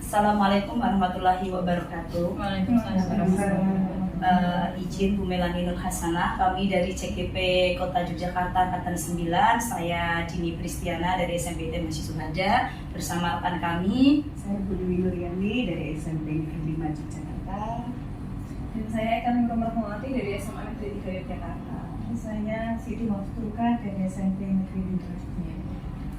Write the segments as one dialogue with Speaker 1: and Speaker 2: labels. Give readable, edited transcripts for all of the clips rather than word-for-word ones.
Speaker 1: Assalamualaikum warahmatullahi wabarakatuh.
Speaker 2: Waalaikumsalam.
Speaker 1: Izin Bu Melani Nur Hasanah, kami dari CGP Kota Yogyakarta Angkatan 9. Saya Dini Pristiana dari SMP ITM Masjid Suhada bersama rekan kami.
Speaker 3: Saya Bu Dewi Nuryani dari SMP Negeri 5 Yogyakarta.
Speaker 2: Dan saya Eka Nurul Rahmawati dari SMA Negeri 3 Yogyakarta.
Speaker 3: Dan saya Siti Maftuka dari SMP Negeri 5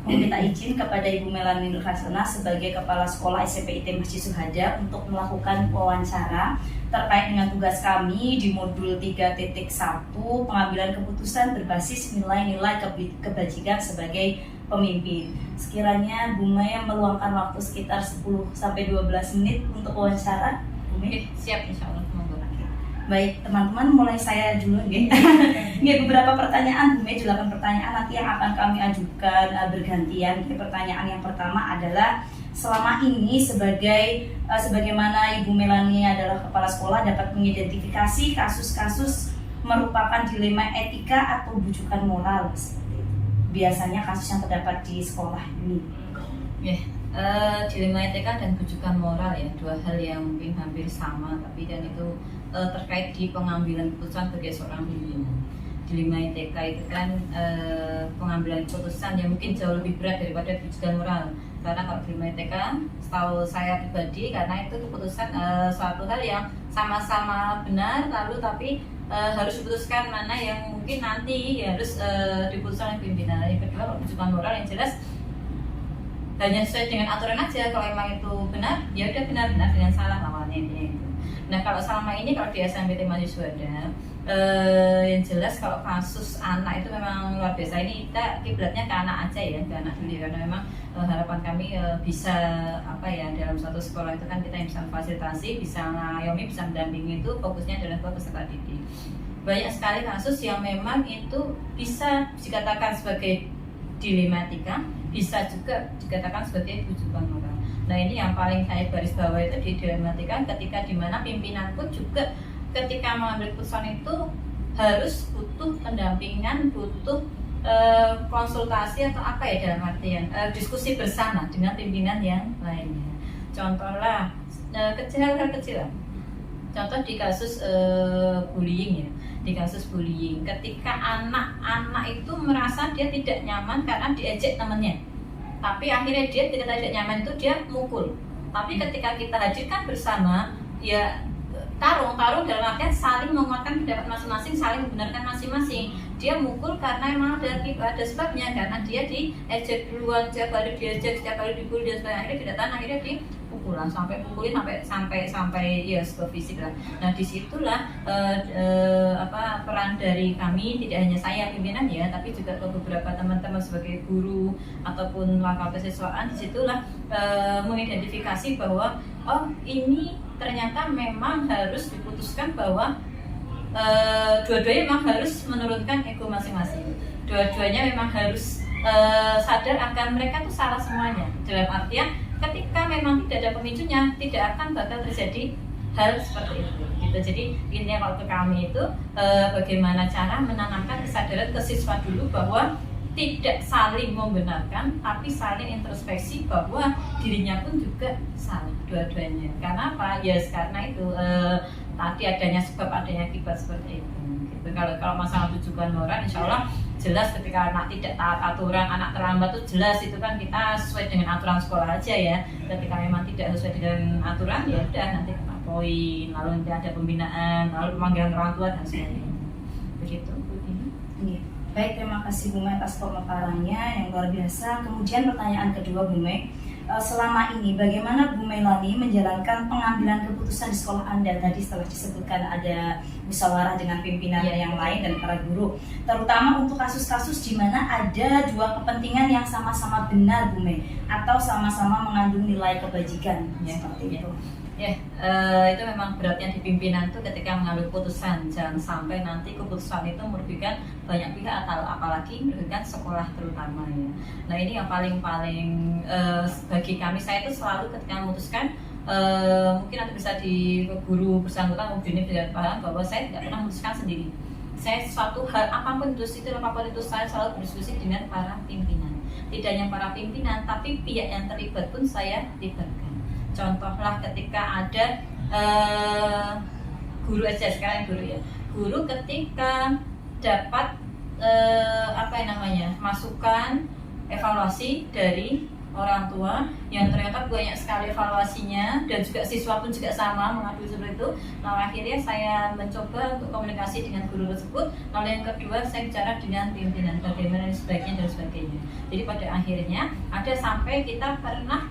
Speaker 1: Meminta izin kepada Ibu Melani Nur Hasanah sebagai Kepala Sekolah SMP ITM Masjid Suhada untuk melakukan wawancara terkait dengan tugas kami di modul 3.1 pengambilan keputusan berbasis nilai-nilai kebajikan sebagai pemimpin. Sekiranya Bu Mei meluangkan waktu sekitar 10-12 menit untuk wawancara. Bu Mei?
Speaker 2: Siap, insya Allah.
Speaker 1: Baik teman-teman, mulai saya dulu nggih. Nggih, beberapa pertanyaan Bu Mei, 8 pertanyaan nanti yang akan kami ajukan bergantian. Pertanyaan yang pertama adalah selama ini sebagaimana Ibu Melani adalah kepala sekolah dapat mengidentifikasi kasus-kasus merupakan dilema etika atau bujukan moral seperti itu. Biasanya kasus yang terdapat di sekolah ini.
Speaker 2: Dilema etika dan bujukan moral ya, dua hal yang mungkin hampir sama, tapi dan itu terkait di pengambilan keputusan sebagai seorang pimpinan. Dilema etika itu kan pengambilan keputusan yang mungkin jauh lebih berat daripada bujukan moral. Karena kalau dilema etika, setahu saya pribadi, karena itu keputusan suatu hal yang sama-sama benar, lalu tapi harus diputuskan mana yang mungkin nanti harus diputuskan oleh pimpinan. Yang kedua, kalau bujukan moral yang jelas hanya sesuai dengan aturan aja. Kalau emang itu benar, ya udah benar-benar, dengan salah lawannya itu. Nah, kalau selama ini kalau di SMP ITM Masjid Suhada, yang jelas kalau kasus anak itu memang luar biasa. Ini kita kiblatnya ke anak aja ya, ke anak dulu, karena memang harapan kami bisa dalam suatu sekolah itu kan kita bisa fasilitasi, bisa ngayomi, bisa mendampingi, itu fokusnya adalah ke peserta didik. Banyak sekali kasus yang memang itu bisa dikatakan sebagai dilematika, bisa juga dikatakan sebagai bujukan moral. Nah, ini yang paling saya garis bawah itu di dilematika, ketika dimana pimpinan pun juga ketika mengambil keputusan itu harus butuh pendampingan, butuh konsultasi atau dalam artian diskusi bersama dengan pimpinan yang lainnya. Contohlah hal kecil lah. Contoh di kasus bullying ya. Di kasus bullying, ketika anak-anak itu merasa dia tidak nyaman karena diejek temannya, tapi akhirnya dia tidak nyaman itu dia mukul. Tapi ketika kita hadirkan bersama, ya tarung dalam artian saling menguatkan pendapat masing-masing, saling membenarkan masing-masing. Dia mukul karena memang ada sebabnya, karena dia diejek duluan, setiap kali diejek, setiap kali dibully, dan akhirnya tidak tahan, akhirnya dipukulan sampai ya sebuah fisik lah. Nah, disitulah peran dari kami, tidak hanya saya pimpinan ya, tapi juga ke beberapa teman-teman sebagai guru ataupun langkah kesiswaan. Disitulah mengidentifikasi bahwa ini ternyata memang harus diputuskan bahwa dua-duanya memang harus menurunkan ego masing-masing. Dua-duanya memang harus sadar akan mereka tuh salah semuanya. Dalam artian ketika memang tidak ada pemicunya, tidak akan bakal terjadi hal seperti itu. Gitu. Jadi intinya kalau ke kami itu bagaimana cara menanamkan kesadaran ke siswa dulu bahwa tidak saling membenarkan, tapi saling introspeksi bahwa dirinya pun juga salah dua-duanya. Karena apa? Ya karena itu tadi adanya sebab, adanya akibat seperti itu. Gitu. Kalau masalah tujuan moral, insya Allah jelas ketika anak tidak taat aturan, anak terlambat itu jelas itu kan kita sesuai dengan aturan sekolah aja ya. Ketika memang tidak sesuai dengan aturan, ya udah nanti kena poin, lalu nanti ada pembinaan, lalu pemanggilan orang tua dan sebagainya. Begitu.
Speaker 1: Iya. Baik, terima kasih Bu Mei atas pemaparannya yang luar biasa. Kemudian pertanyaan kedua Bu Mei, selama ini bagaimana Bu Melani menjalankan pengambilan keputusan di sekolah Anda? Tadi setelah disebutkan ada musyawarah dengan pimpinan yang lain dan para guru, terutama untuk kasus-kasus di mana ada dua kepentingan yang sama-sama benar Bu Mei, atau sama-sama mengandung nilai kebajikan seperti itu.
Speaker 2: Itu memang beratnya di pimpinan itu ketika mengambil keputusan. Jangan sampai nanti keputusan itu merugikan banyak pihak atau apalagi merugikan sekolah terutama ya. Nah, ini yang paling bagi kami, saya itu selalu ketika memutuskan, mungkin nanti bisa di guru bersangkutan mungkin bisa paham bahwa saya tidak pernah memutuskan sendiri. Saya suatu hal apapun itu saya selalu berdiskusi dengan para pimpinan. Tidak hanya para pimpinan, tapi pihak yang terlibat pun saya libatkan. Contohlah ketika ada guru aja, sekarang guru ya, guru ketika dapat masukan evaluasi dari orang tua yang ternyata banyak sekali evaluasinya dan juga siswa pun juga sama mengakui seperti itu. Nah, akhirnya saya mencoba untuk komunikasi dengan guru tersebut. Lalu yang kedua, saya bicara dengan pimpinan bagaimana sebaiknya dan sebagainya. Jadi pada akhirnya ada sampai kita pernah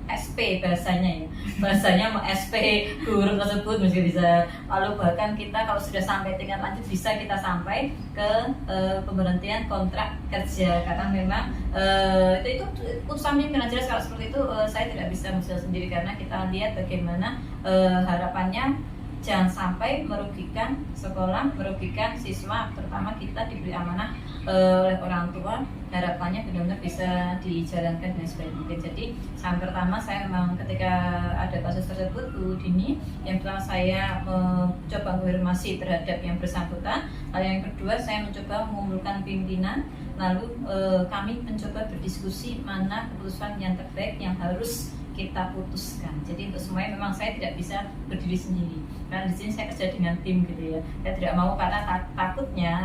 Speaker 2: SP bahasanya SP guru tersebut mungkin bisa, lalu bahkan kita kalau sudah sampai tingkat lanjut bisa kita sampai ke pemberhentian kontrak kerja karena memang itu putusan pimpinan. Jelas kalau seperti itu saya tidak bisa sendiri karena kita lihat bagaimana harapannya jangan sampai merugikan sekolah, merugikan siswa, terutama kita diberi amanah oleh orang tua, harapannya benar-benar bisa dijalankan dengan sebaik mungkin. Jadi yang pertama saya memang ketika ada kasus tersebut Bu Dini, yang pertama saya mencoba konfirmasi terhadap yang bersangkutan, lalu yang kedua saya mencoba mengumpulkan pimpinan, lalu kami mencoba berdiskusi mana keputusan yang terbaik yang harus kita putuskan. Jadi untuk semuanya memang saya tidak bisa berdiri sendiri. Karena di sini saya kerja dengan tim gitu ya. Saya tidak mau karena takutnya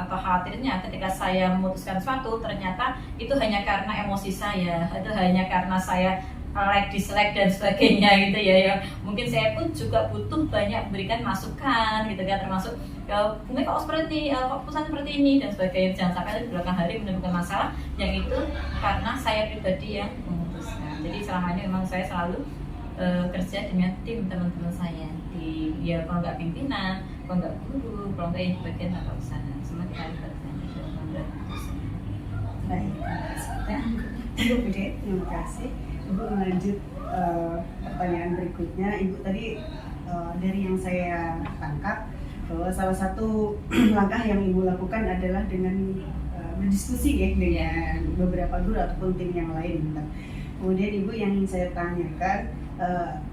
Speaker 2: atau khawatirnya ketika saya memutuskan sesuatu ternyata itu hanya karena emosi saya, itu hanya karena saya like, dislike dan sebagainya gitu ya. Mungkin saya pun juga butuh banyak berikan masukan gitu kan, termasuk mungkin kok seperti ini, kok keputusan seperti ini dan sebagainya. Jangan sampai di belakang hari menemukan masalah yang itu karena saya pribadi yang memutuskan. Jadi selama ini memang saya selalu kerja dengan tim teman-teman saya di kalau nggak pimpinan, kalau nggak guru, kalau nggak yang di bagian tata usaha, semua kita libatkan dalam pengambilan keputusan.
Speaker 3: Baik, Ibu Bude, terima kasih. Ibu lanjut pertanyaan berikutnya. Ibu tadi dari yang saya tangkap bahwa salah satu langkah yang Ibu lakukan adalah dengan berdiskusi ya dengan beberapa guru ataupun tim yang lain. Kemudian Ibu yang ingin saya tanyakan,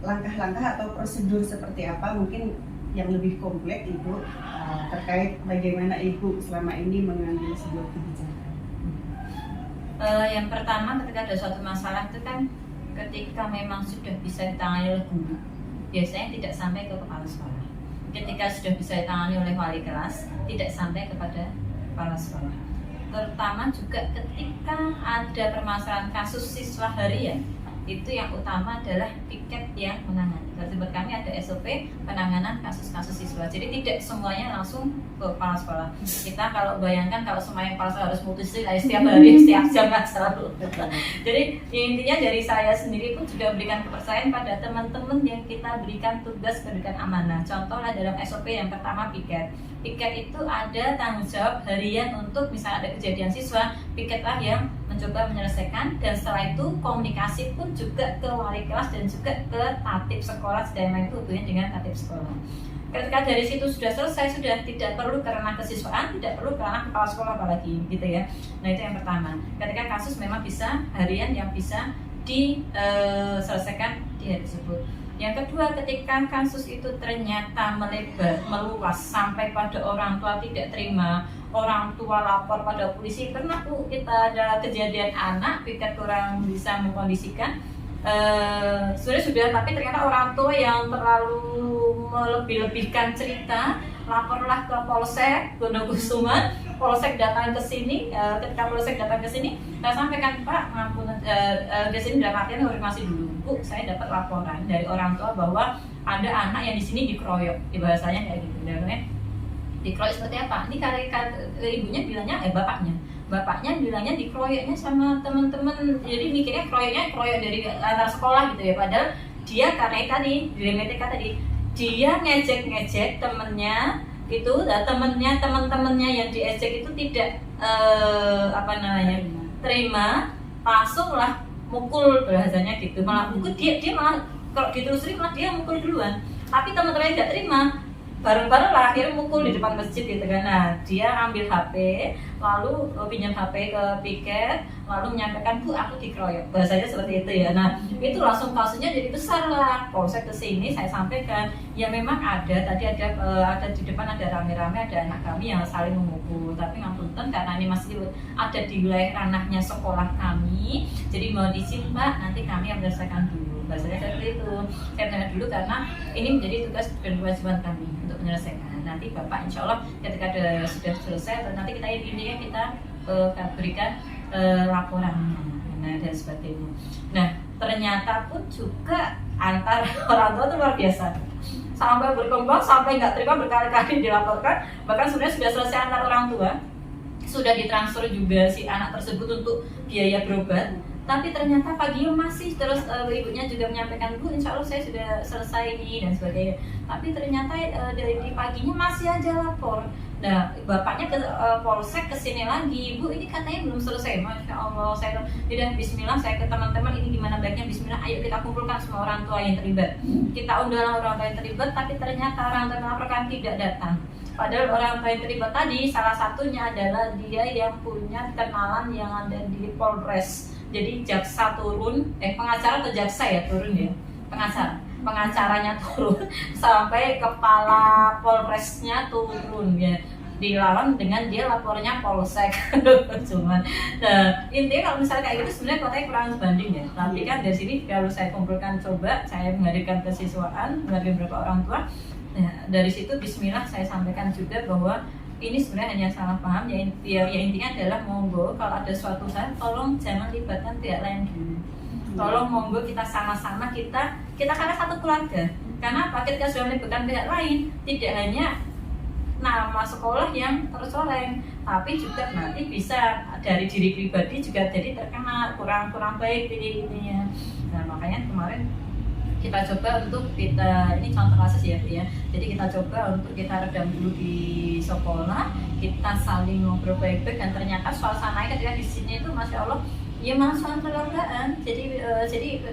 Speaker 3: langkah-langkah atau prosedur seperti apa mungkin yang lebih kompleks Ibu terkait bagaimana Ibu selama ini mengambil sebuah kebijakan?
Speaker 2: Yang pertama ketika ada suatu masalah itu kan ketika memang sudah bisa ditangani oleh guru, biasanya tidak sampai ke kepala sekolah. Ketika sudah bisa ditangani oleh wali kelas, tidak sampai kepada kepala sekolah. Terutama juga ketika ada permasalahan kasus siswa harian, itu yang utama adalah piket yang menangani. Berarti buat kami ada SOP penanganan kasus-kasus siswa. Jadi tidak semuanya langsung ke kepala sekolah. Kita kalau bayangkan kalau semuanya kepala sekolah harus mutusin setiap hari, setiap jam kan selalu. Jadi intinya dari saya sendiri pun juga memberikan kepercayaan pada teman-teman yang kita berikan tugas, berikan amanah. Contohnya dalam SOP yang pertama piket. Piket itu ada tanggung jawab harian untuk misalnya ada kejadian siswa, piketlah yang mencoba menyelesaikan, dan setelah itu komunikasi pun juga ke wali kelas dan juga ke tatip sekolah, sedang itu hubungan dengan tatip sekolah. Ketika dari situ sudah selesai, sudah tidak perlu ke ranah kesiswaan, tidak perlu ke ranah kepala sekolah apalagi gitu ya. Nah itu yang pertama, ketika kasus memang bisa harian yang bisa diselesaikan di hari tersebut. Yang kedua, ketika kasus itu ternyata melebar, meluas sampai pada orang tua tidak terima, orang tua lapor pada polisi. Pernah tuh kita ada kejadian anak piket kurang bisa mengkondisikan, sebenarnya sudah, tapi ternyata orang tua yang terlalu melebih-lebihkan cerita, laporlah ke Polsek Gondokusuman. Polsek datang ke sini, ketika Polsek datang ke sini, saya sampaikan, Pak, ngampun, di sini dalam artian konfirmasi dulu, Bu, saya dapat laporan dari orang tua bahwa ada anak yang di sini dikeroyok, di bahasanya kayak gitu, namanya dikeroyok seperti apa? Ini ibunya bilangnya, bapaknya bilangnya dikeroyoknya sama teman-teman, jadi mikirnya keroyok dari antar sekolah gitu ya, padahal dia karena tadi di MTK tadi dia ngejek temennya itu, teman-temannya yang diejek itu tidak terima, langsunglah mukul bahasanya gitu, malah mukul dia malah kalau ditelusuri malah dia mukul duluan, tapi teman-temannya tidak terima, bareng-bareng lah akhirnya mukul di depan masjid gitu kan. Nah dia ambil HP, lalu pinjam HP ke piket, lalu menyampaikan, Bu, aku dikeroyok, bahasanya seperti itu ya. Nah itu langsung kasusnya jadi besar lah. Polsek kesini, saya sampaikan ya memang ada tadi ada di depan ada rame-rame, ada anak kami yang saling memukul, tapi ngapunten karena ini masih ada di wilayah ranahnya sekolah kami, jadi mau izin Mbak, nanti kami yang menyelesaikan dulu, bahasanya seperti itu. Saya tanya dulu karena ini menjadi tugas dan kewajiban kami untuk menyelesaikan. Nanti Bapak insya Allah ketika sudah selesai, nanti kita intinya kita berikan laporannya, nah dan sebagainya. Nah ternyata pun juga antar orang tua itu luar biasa, sampai berkembang sampai nggak terima berkali-kali dilaporkan, bahkan sebenarnya sudah selesai antar orang tua, sudah ditransfer juga si anak tersebut untuk biaya berobat, tapi ternyata paginya masih terus ibunya juga menyampaikan, Bu, insya Allah saya sudah selesai ini dan sebagainya, tapi ternyata dari paginya masih aja lapor. Nah bapaknya ke polsek kesini lagi, Bu ini katanya belum selesai. Masya Allah, saya tidak, Bismillah, saya ke teman-teman ini gimana baiknya, Bismillah, ayo kita kumpulkan semua orang tua yang terlibat, kita undang orang tua yang terlibat, tapi ternyata orang tua yang melaporkan tidak datang. Padahal orang tua yang terlibat tadi salah satunya adalah dia yang punya kenalan yang ada di Polres. Jadi jaksa turun, pengacara atau jaksa ya turun ya, pengacaranya turun sampai kepala Polresnya turun ya, dilawan dengan dia lapornya polsek. Cuman intinya kalau misalnya kayak gitu sebenarnya kotanya kurang sebanding ya, tapi kan dari sini kalau saya kumpulkan, coba saya menghadirkan kesiswaan, menghadirkan beberapa orang tua. Nah, dari situ Bismillah saya sampaikan juga bahwa ini sebenarnya hanya salah paham ya, intinya adalah monggo kalau ada suatu saat tolong jangan libatkan pihak lain dulu. Tolong monggo kita sama-sama kita karena satu keluarga. Karena apa? Ketika sudah melibatkan pihak lain, tidak hanya nama sekolah yang tercoreng, tapi juga nanti bisa dari diri pribadi juga jadi terkena kurang baik ininya. Nah makanya kemarin kita coba untuk ini contoh kasus ya Bu ya. Jadi kita coba untuk kita redam dulu di sekolah, kita saling ngobrol baik-baik, dan ternyata suasananya ketika di sini itu Masya Allah ya malah soal keluargaan. Jadi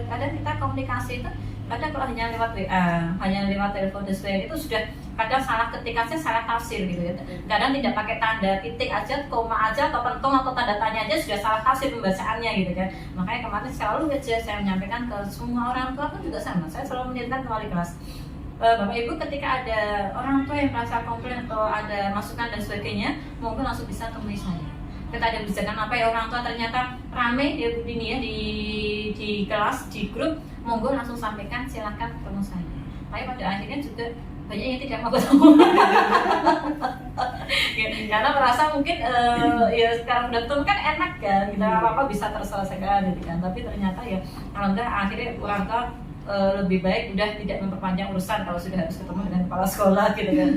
Speaker 2: kadang kita komunikasi itu kadang kalau hanya lewat WA, hanya lewat telepon dan sebagainya itu sudah kadang salah ketikasnya, salah tafsir gitu ya. Kadang tidak pakai tanda titik aja, koma aja, atau pentung atau tanda tanya aja sudah salah tafsir pembacaannya gitu kan. Makanya kemarin selalu aja saya menyampaikan ke semua orang tua pun juga sama. Saya selalu mengingatkan ke wali kelas, Bapak Ibu ketika ada orang tua yang merasa komplain atau ada masukan dan sebagainya, monggo langsung bisa temui saya. Kita ada bijakan apa ya, orang tua ternyata rame dia begini ya di kelas, di grup, monggo langsung sampaikan, silakan ketemu saya. Tapi pada akhirnya juga banyak yang tidak mau ketemu. Karena merasa mungkin ya sekarang udah ketemu kan enak kan, kita apa bisa terselesaikan gitu kan. Tapi ternyata ya alhamdulillah akhirnya orang tua lebih baik udah tidak memperpanjang urusan kalau sudah harus ketemu dengan kepala sekolah gitu kan.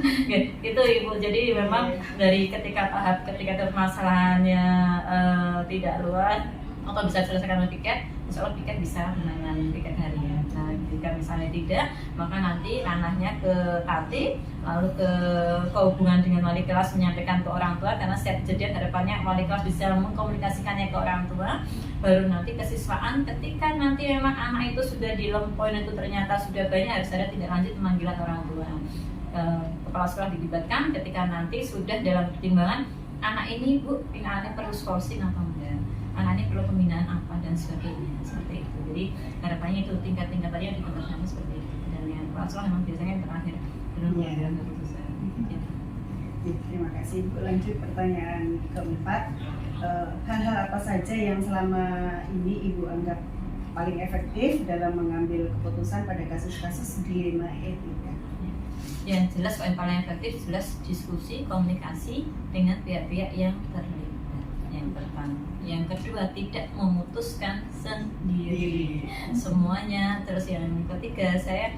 Speaker 2: Itu Ibu, jadi memang dari ketika permasalahannya tidak luas atau bisa diselesaikan oleh piket, insya Allah piket bisa menangani piket harian. Nah jika misalnya tidak, maka nanti ranahnya ke Tati, lalu ke hubungan dengan wali kelas menyampaikan ke orang tua, karena setiap kejadian harapannya wali kelas bisa mengkomunikasikannya ke orang tua. Baru nanti kesiswaan ketika nanti memang anak itu sudah di low point itu ternyata sudah banyak, harus ada tindak lanjut pemanggilan orang tua. Kepala sekolah dilibatkan ketika nanti sudah dalam pertimbangan anak ini Bu, anaknya perlu skorsing atau enggak, anak ini perlu pembinaan apa dan sebagainya, seperti itu. Jadi harapannya itu tingkat-tingkatannya di tempat kami seperti itu, dan yang kepala sekolah memang biasanya yang terakhir dalam pengambilan keputusan.
Speaker 3: Terima kasih Bu. Lanjut pertanyaan keempat. Hal-hal apa saja yang selama ini Ibu anggap paling efektif dalam mengambil keputusan pada kasus-kasus dilema etika?
Speaker 2: Yang jelas yang paling efektif jelas diskusi, komunikasi dengan pihak-pihak yang terlibat. Yang pertama, yang kedua tidak memutuskan sendiri semuanya. Terus yang ketiga, saya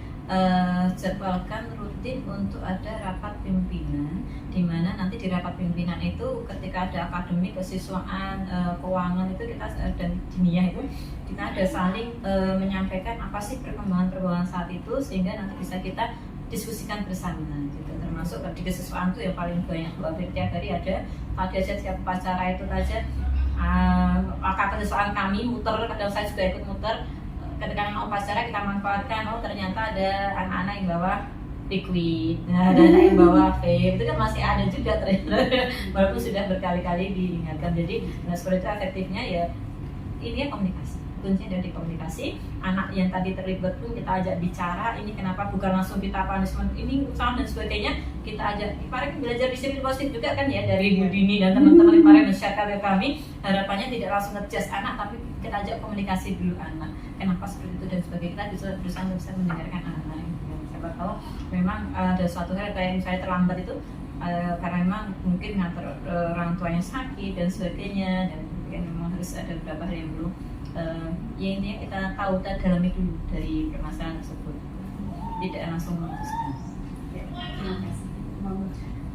Speaker 2: jadwalkan rutin untuk ada rapat pimpinan, di mana nanti di rapat pimpinan itu ketika ada akademik, kesiswaan, keuangan itu kita dan diniyah itu kita ada saling menyampaikan apa sih perkembangan saat itu, sehingga nanti bisa kita diskusikan bersama gitu. Termasuk di kesiswaan itu yang paling banyak, tiap hari ada, tadi aja setiap upacara itu aja kakak kesiswaan kami muter, kadang saya juga ikut muter. Ketika memang upacara kita manfaatkan, oh ternyata ada anak-anak yang bawa liquid, nah, ada anak yang bawa vape, itu kan masih ada juga ternyata walaupun sudah berkali-kali diingatkan. Jadi nah seperti itu efektifnya ya ini ya komunikasi, kuncinya dari komunikasi. Anak yang tadi terlibat pun kita ajak bicara, ini kenapa, bukan langsung kita punishment, ini salah dan sebagainya. Kita ajak, kemarin belajar disiplin positif juga kan ya dari Bu Dini dan teman-teman kemarin share ke kami. Harapannya tidak langsung ngejudge anak, tapi kita ajak komunikasi dulu anak, kenapa seperti itu dan sebagainya. Kita berusaha bisa mendengarkan anak. Siapa tahu memang ada suatu hal kayak misalnya terlambat itu karena memang mungkin ngantar orang tuanya sakit dan sebagainya, dan memang harus ada beberapa hal yang belum ya intinya kita tahu, kita dalami dulu dari permasalahan tersebut, tidak langsung memutuskan.
Speaker 3: Ya, terima kasih. Mama.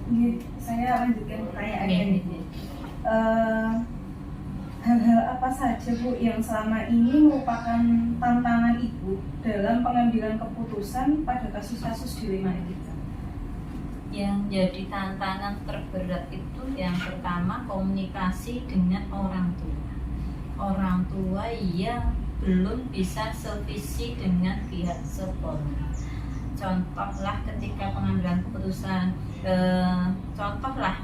Speaker 1: Ini saya lanjutkan pertanyaan
Speaker 2: Oke.
Speaker 1: ini. Hal-hal apa saja Bu yang selama ini merupakan tantangan Ibu dalam pengambilan keputusan pada kasus-kasus dilema etika?
Speaker 2: Yang jadi tantangan terberat itu yang pertama komunikasi dengan orang tua. Orang tua yang belum bisa sevisi dengan pihak sekolah. Contohlah ketika pengambilan keputusan, contohlah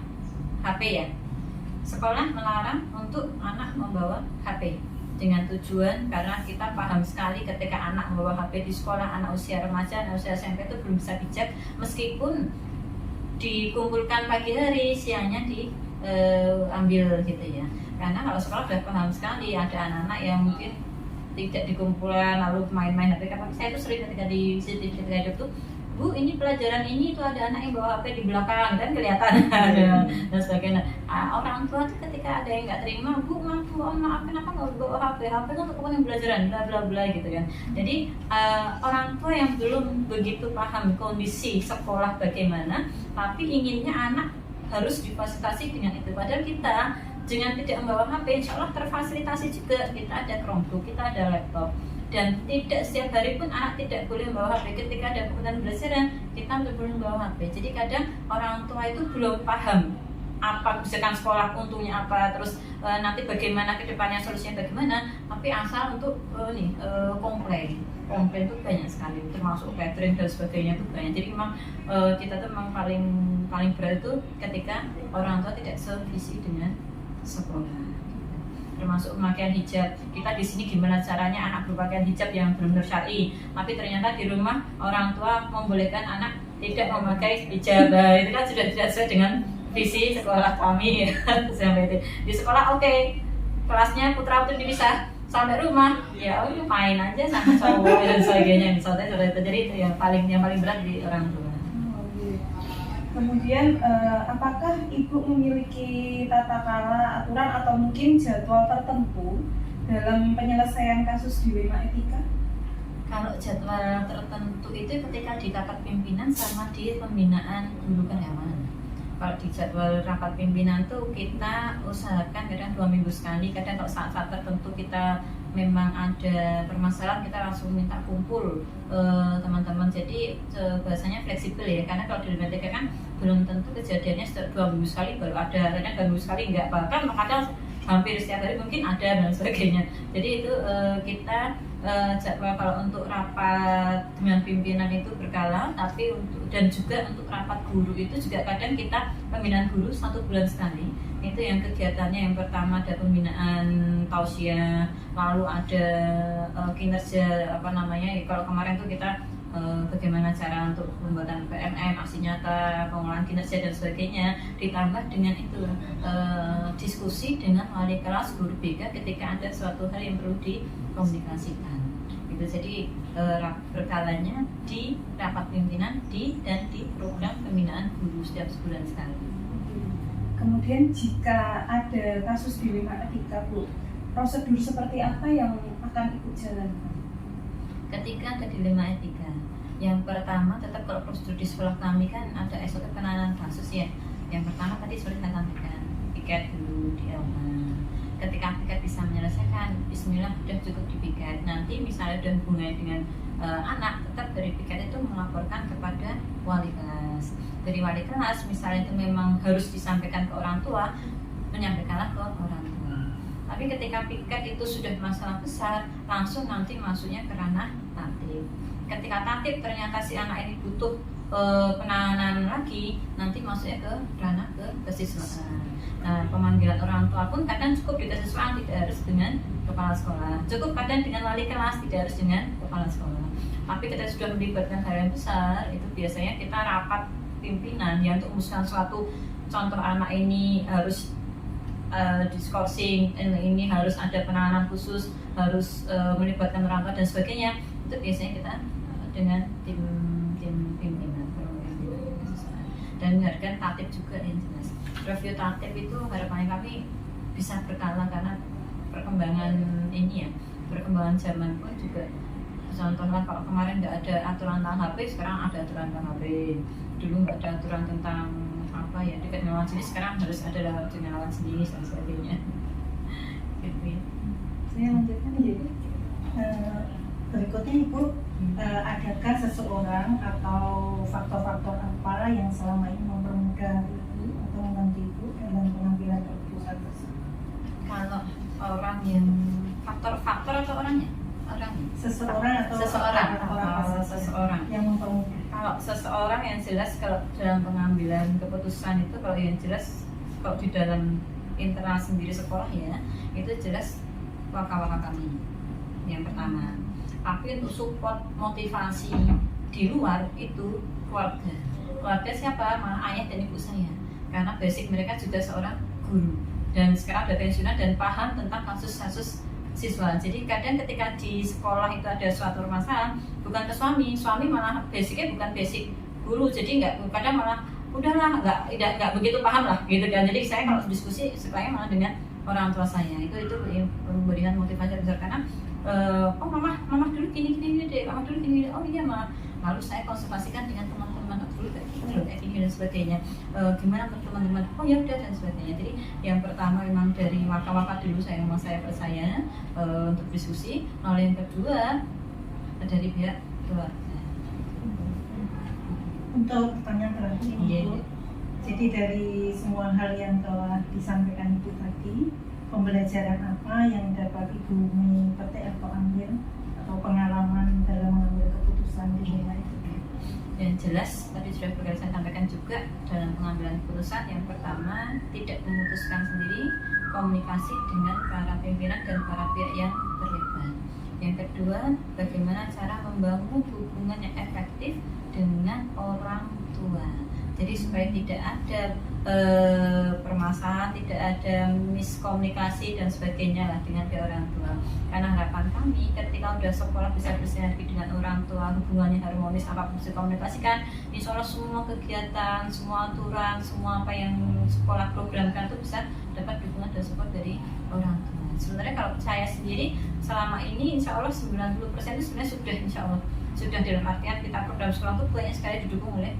Speaker 2: HP ya. Sekolah melarang untuk anak membawa HP dengan tujuan karena kita paham sekali ketika anak membawa HP di sekolah, anak usia remaja, anak usia SMP itu belum bisa bijak, meskipun dikumpulkan pagi hari, siangnya diambil gitu ya. Karena kalau sekolah sudah paham sekali, ada anak-anak yang mungkin tidak dikumpulan lalu main-main HP. Karena saya itu sering ketika di ketika hidup tuh, Bu ini pelajaran ini itu ada anak yang bawa HP di belakang dan kelihatan dan sebagainya. Orang tua tuh ketika ada yang nggak terima, Bu mohon maaf kenapa nggak bawa HP? HP kan untuk kepentingan pelajaran bla bla bla gitu kan. Jadi orang tua yang belum begitu paham kondisi sekolah bagaimana, tapi inginnya anak harus difasilitasi dengan itu. Padahal kita dengan tidak membawa HP, insya Allah terfasilitasi juga. Kita ada Chromebook, kita ada laptop, dan tidak setiap hari pun anak tidak boleh membawa HP. Ketika ada kebutuhan belajar, kita belum membawa HP. Jadi kadang orang tua itu belum paham apa misalkan sekolah untungnya apa, terus nanti bagaimana kedepannya solusinya bagaimana, tapi asal untuk komplain itu banyak sekali, termasuk catering dan sebagainya itu banyak. Jadi memang kita tuh memang paling berat itu ketika orang tua tidak sevisi dengan sekolah, termasuk pemakaian hijab. Kita di sini gimana caranya anak berpakaian hijab yang benar-benar syar'i, tapi ternyata di rumah orang tua membolehkan anak tidak memakai hijab. Itu kan sudah tidak sesuai dengan visi sekolah kami ya. Sampai di sekolah oke, kelasnya putra putri dipisah, sampai rumah ya udah main aja sama cowok dan sebagainya. Misalnya sudah terjadi, itu yang paling berat di orang tua.
Speaker 1: Kemudian apakah Ibu memiliki tata cara, aturan atau mungkin jadwal tertentu dalam penyelesaian kasus dilema etika?
Speaker 2: Kalau jadwal tertentu itu ketika di rapat pimpinan sama di pembinaan guru karyawan. Kalau di jadwal rapat pimpinan tuh kita usahakan kadang 2 minggu sekali, kadang kalau saat-saat tertentu kita memang ada permasalahan kita langsung minta kumpul teman-teman. Jadi bahasanya fleksibel ya, karena kalau di lembaga kan belum tentu kejadiannya setiap 2 minggu sekali baru ada, kadang 2 minggu sekali enggak, bahkan kadang hampir setiap hari mungkin ada dan sebagainya. Jadi itu kita jadwal kalau untuk rapat dengan pimpinan itu berkala, tapi dan juga untuk rapat guru itu juga kadang kita pembinaan guru 1 bulan sekali. Itu yang kegiatannya yang pertama ada pembinaan tausiah, lalu ada kinerja kalau kemarin tuh kita bagaimana cara untuk pembuatan PMM, aksi nyata, pengolahan kinerja dan sebagainya, ditambah dengan itu diskusi dengan wali kelas guru BK ketika ada suatu hal yang perlu dikomunikasikan gitu. Jadi berkalanya di rapat pimpinan dan di program pembinaan guru setiap sebulan sekali.
Speaker 1: Kemudian jika ada kasus dilema etika Bu, prosedur seperti apa yang akan Ibu jalankan?
Speaker 2: Ketika ada dilema etika, yang pertama tetap kalau prosedur di sekolah kami kan ada SOP penanganan kasus ya. Yang pertama tadi seperti saya sampaikan, piket dulu di awal. Ketika piket bisa menyelesaikan, bismillah sudah cukup di piket. Nanti misalnya sudah hubungannya dengan anak, tetap dari piket itu melaporkan kepada wali kelas. Dari wali kelas misalnya itu memang harus disampaikan ke orang tua, menyampaikanlah ke orang tua. Tapi ketika piket itu sudah masalah besar, langsung nanti masuknya ke ranah tatib. Ketika tatib ternyata si anak ini butuh penanganan lagi, nanti masuknya ke ranah kesiswaan. Nah, pemanggilan orang tua pun kadang cukup di kesiswaan, tidak harus dengan kepala sekolah, cukup kadang dengan wali kelas, tidak harus dengan kepala sekolah. Tapi kita sudah melibatkan hal yang besar, itu biasanya kita rapat pimpinan ya untuk memutuskan suatu contoh anak ini harus diskorsing, ini harus ada penanganan khusus, harus melibatkan orang tua dan sebagainya. Itu biasanya kita dengan tim pimpinan dan menghargai tatip juga yang jelas. Review tatip itu harapannya kami bisa berkala karena perkembangan ini ya, perkembangan zaman pun juga. Contohnya kalau kemarin nggak ada aturan tentang HP, sekarang ada aturan tentang HP. Dulu nggak ada aturan tentang apa ya, dekat dengan lawan jenis, sekarang harus ada dengan lawan jenis dan sebagainya. Gitu ya.
Speaker 4: Saya lanjutkan jadi berikutnya Ibu, adakah seseorang atau faktor-faktor apa yang selama ini mempermudah Ibu atau membantu Ibu dalam pengambilan keputusan tersebut?
Speaker 2: Kalau orang yang faktor-faktor atau orangnya? Orangnya.
Speaker 4: Seseorang atau
Speaker 2: Seseorang.
Speaker 4: apa saja
Speaker 2: Seseorang.
Speaker 4: yang mempermudah.
Speaker 2: Kalau seseorang yang jelas kalau dalam pengambilan keputusan itu, kalau yang jelas kalau di dalam internal sendiri sekolah ya, itu jelas waka-waka kami yang pertama. Tapi untuk support motivasi di luar itu keluarga. Keluarga siapa? Malah ayah dan ibu saya. Karena basic mereka juga seorang guru dan sekarang udah pensiunan dan paham tentang kasus-kasus siswa. Jadi kadang ketika di sekolah itu ada suatu permasalahan, bukan ke suami malah basicnya bukan basic guru, jadi kadang malah udahlah nggak begitu paham lah gitu kan. Jadi saya kalau diskusi sukanya malah dengan orang tua saya, itu memberikan motivasi besar karena oh mama dulu gini deh, mama dulu gini, oh iya mah, lalu saya konsultasikan dengan teman-teman dulu kayak gini dan sebagainya, gimana ke teman-teman, oh ya udah dan sebagainya. Jadi yang pertama memang dari waka-waka dulu saya percaya untuk diskusi, lalu yang kedua dari pihak keluarga.
Speaker 4: Untuk pertanyaan terakhir ini Ibu, jadi dari semua hal yang telah disampaikan Ibu tadi, pembelajaran apa yang dapat Ibu petik atau ambil atau pengalaman dalam mengambil keputusan di nilai itu?
Speaker 2: Yang jelas tadi sudah saya sampaikan juga dalam pengambilan keputusan, yang pertama tidak memutuskan sendiri, komunikasi dengan para pimpinan dan para pihak yang terlibat. Yang kedua, bagaimana cara membangun hubungan yang efektif dengan orang tua. Jadi supaya tidak ada permasalahan, tidak ada miskomunikasi dan sebagainya lah dengan pihak orang tua. Karena harapan kami ketika udah sekolah bisa bersinergi dengan orang tua, hubungannya harmonis, apapun bisa komunikasikan, insya Allah semua kegiatan, semua aturan, semua apa yang sekolah programkan itu bisa dapat dukungan dan support dari orang tua. Sebenarnya kalau saya sendiri selama ini insya Allah 90% itu sebenarnya sudah insya Allah sudah, dalam artian kita program sekolah itu banyak sekali didukung oleh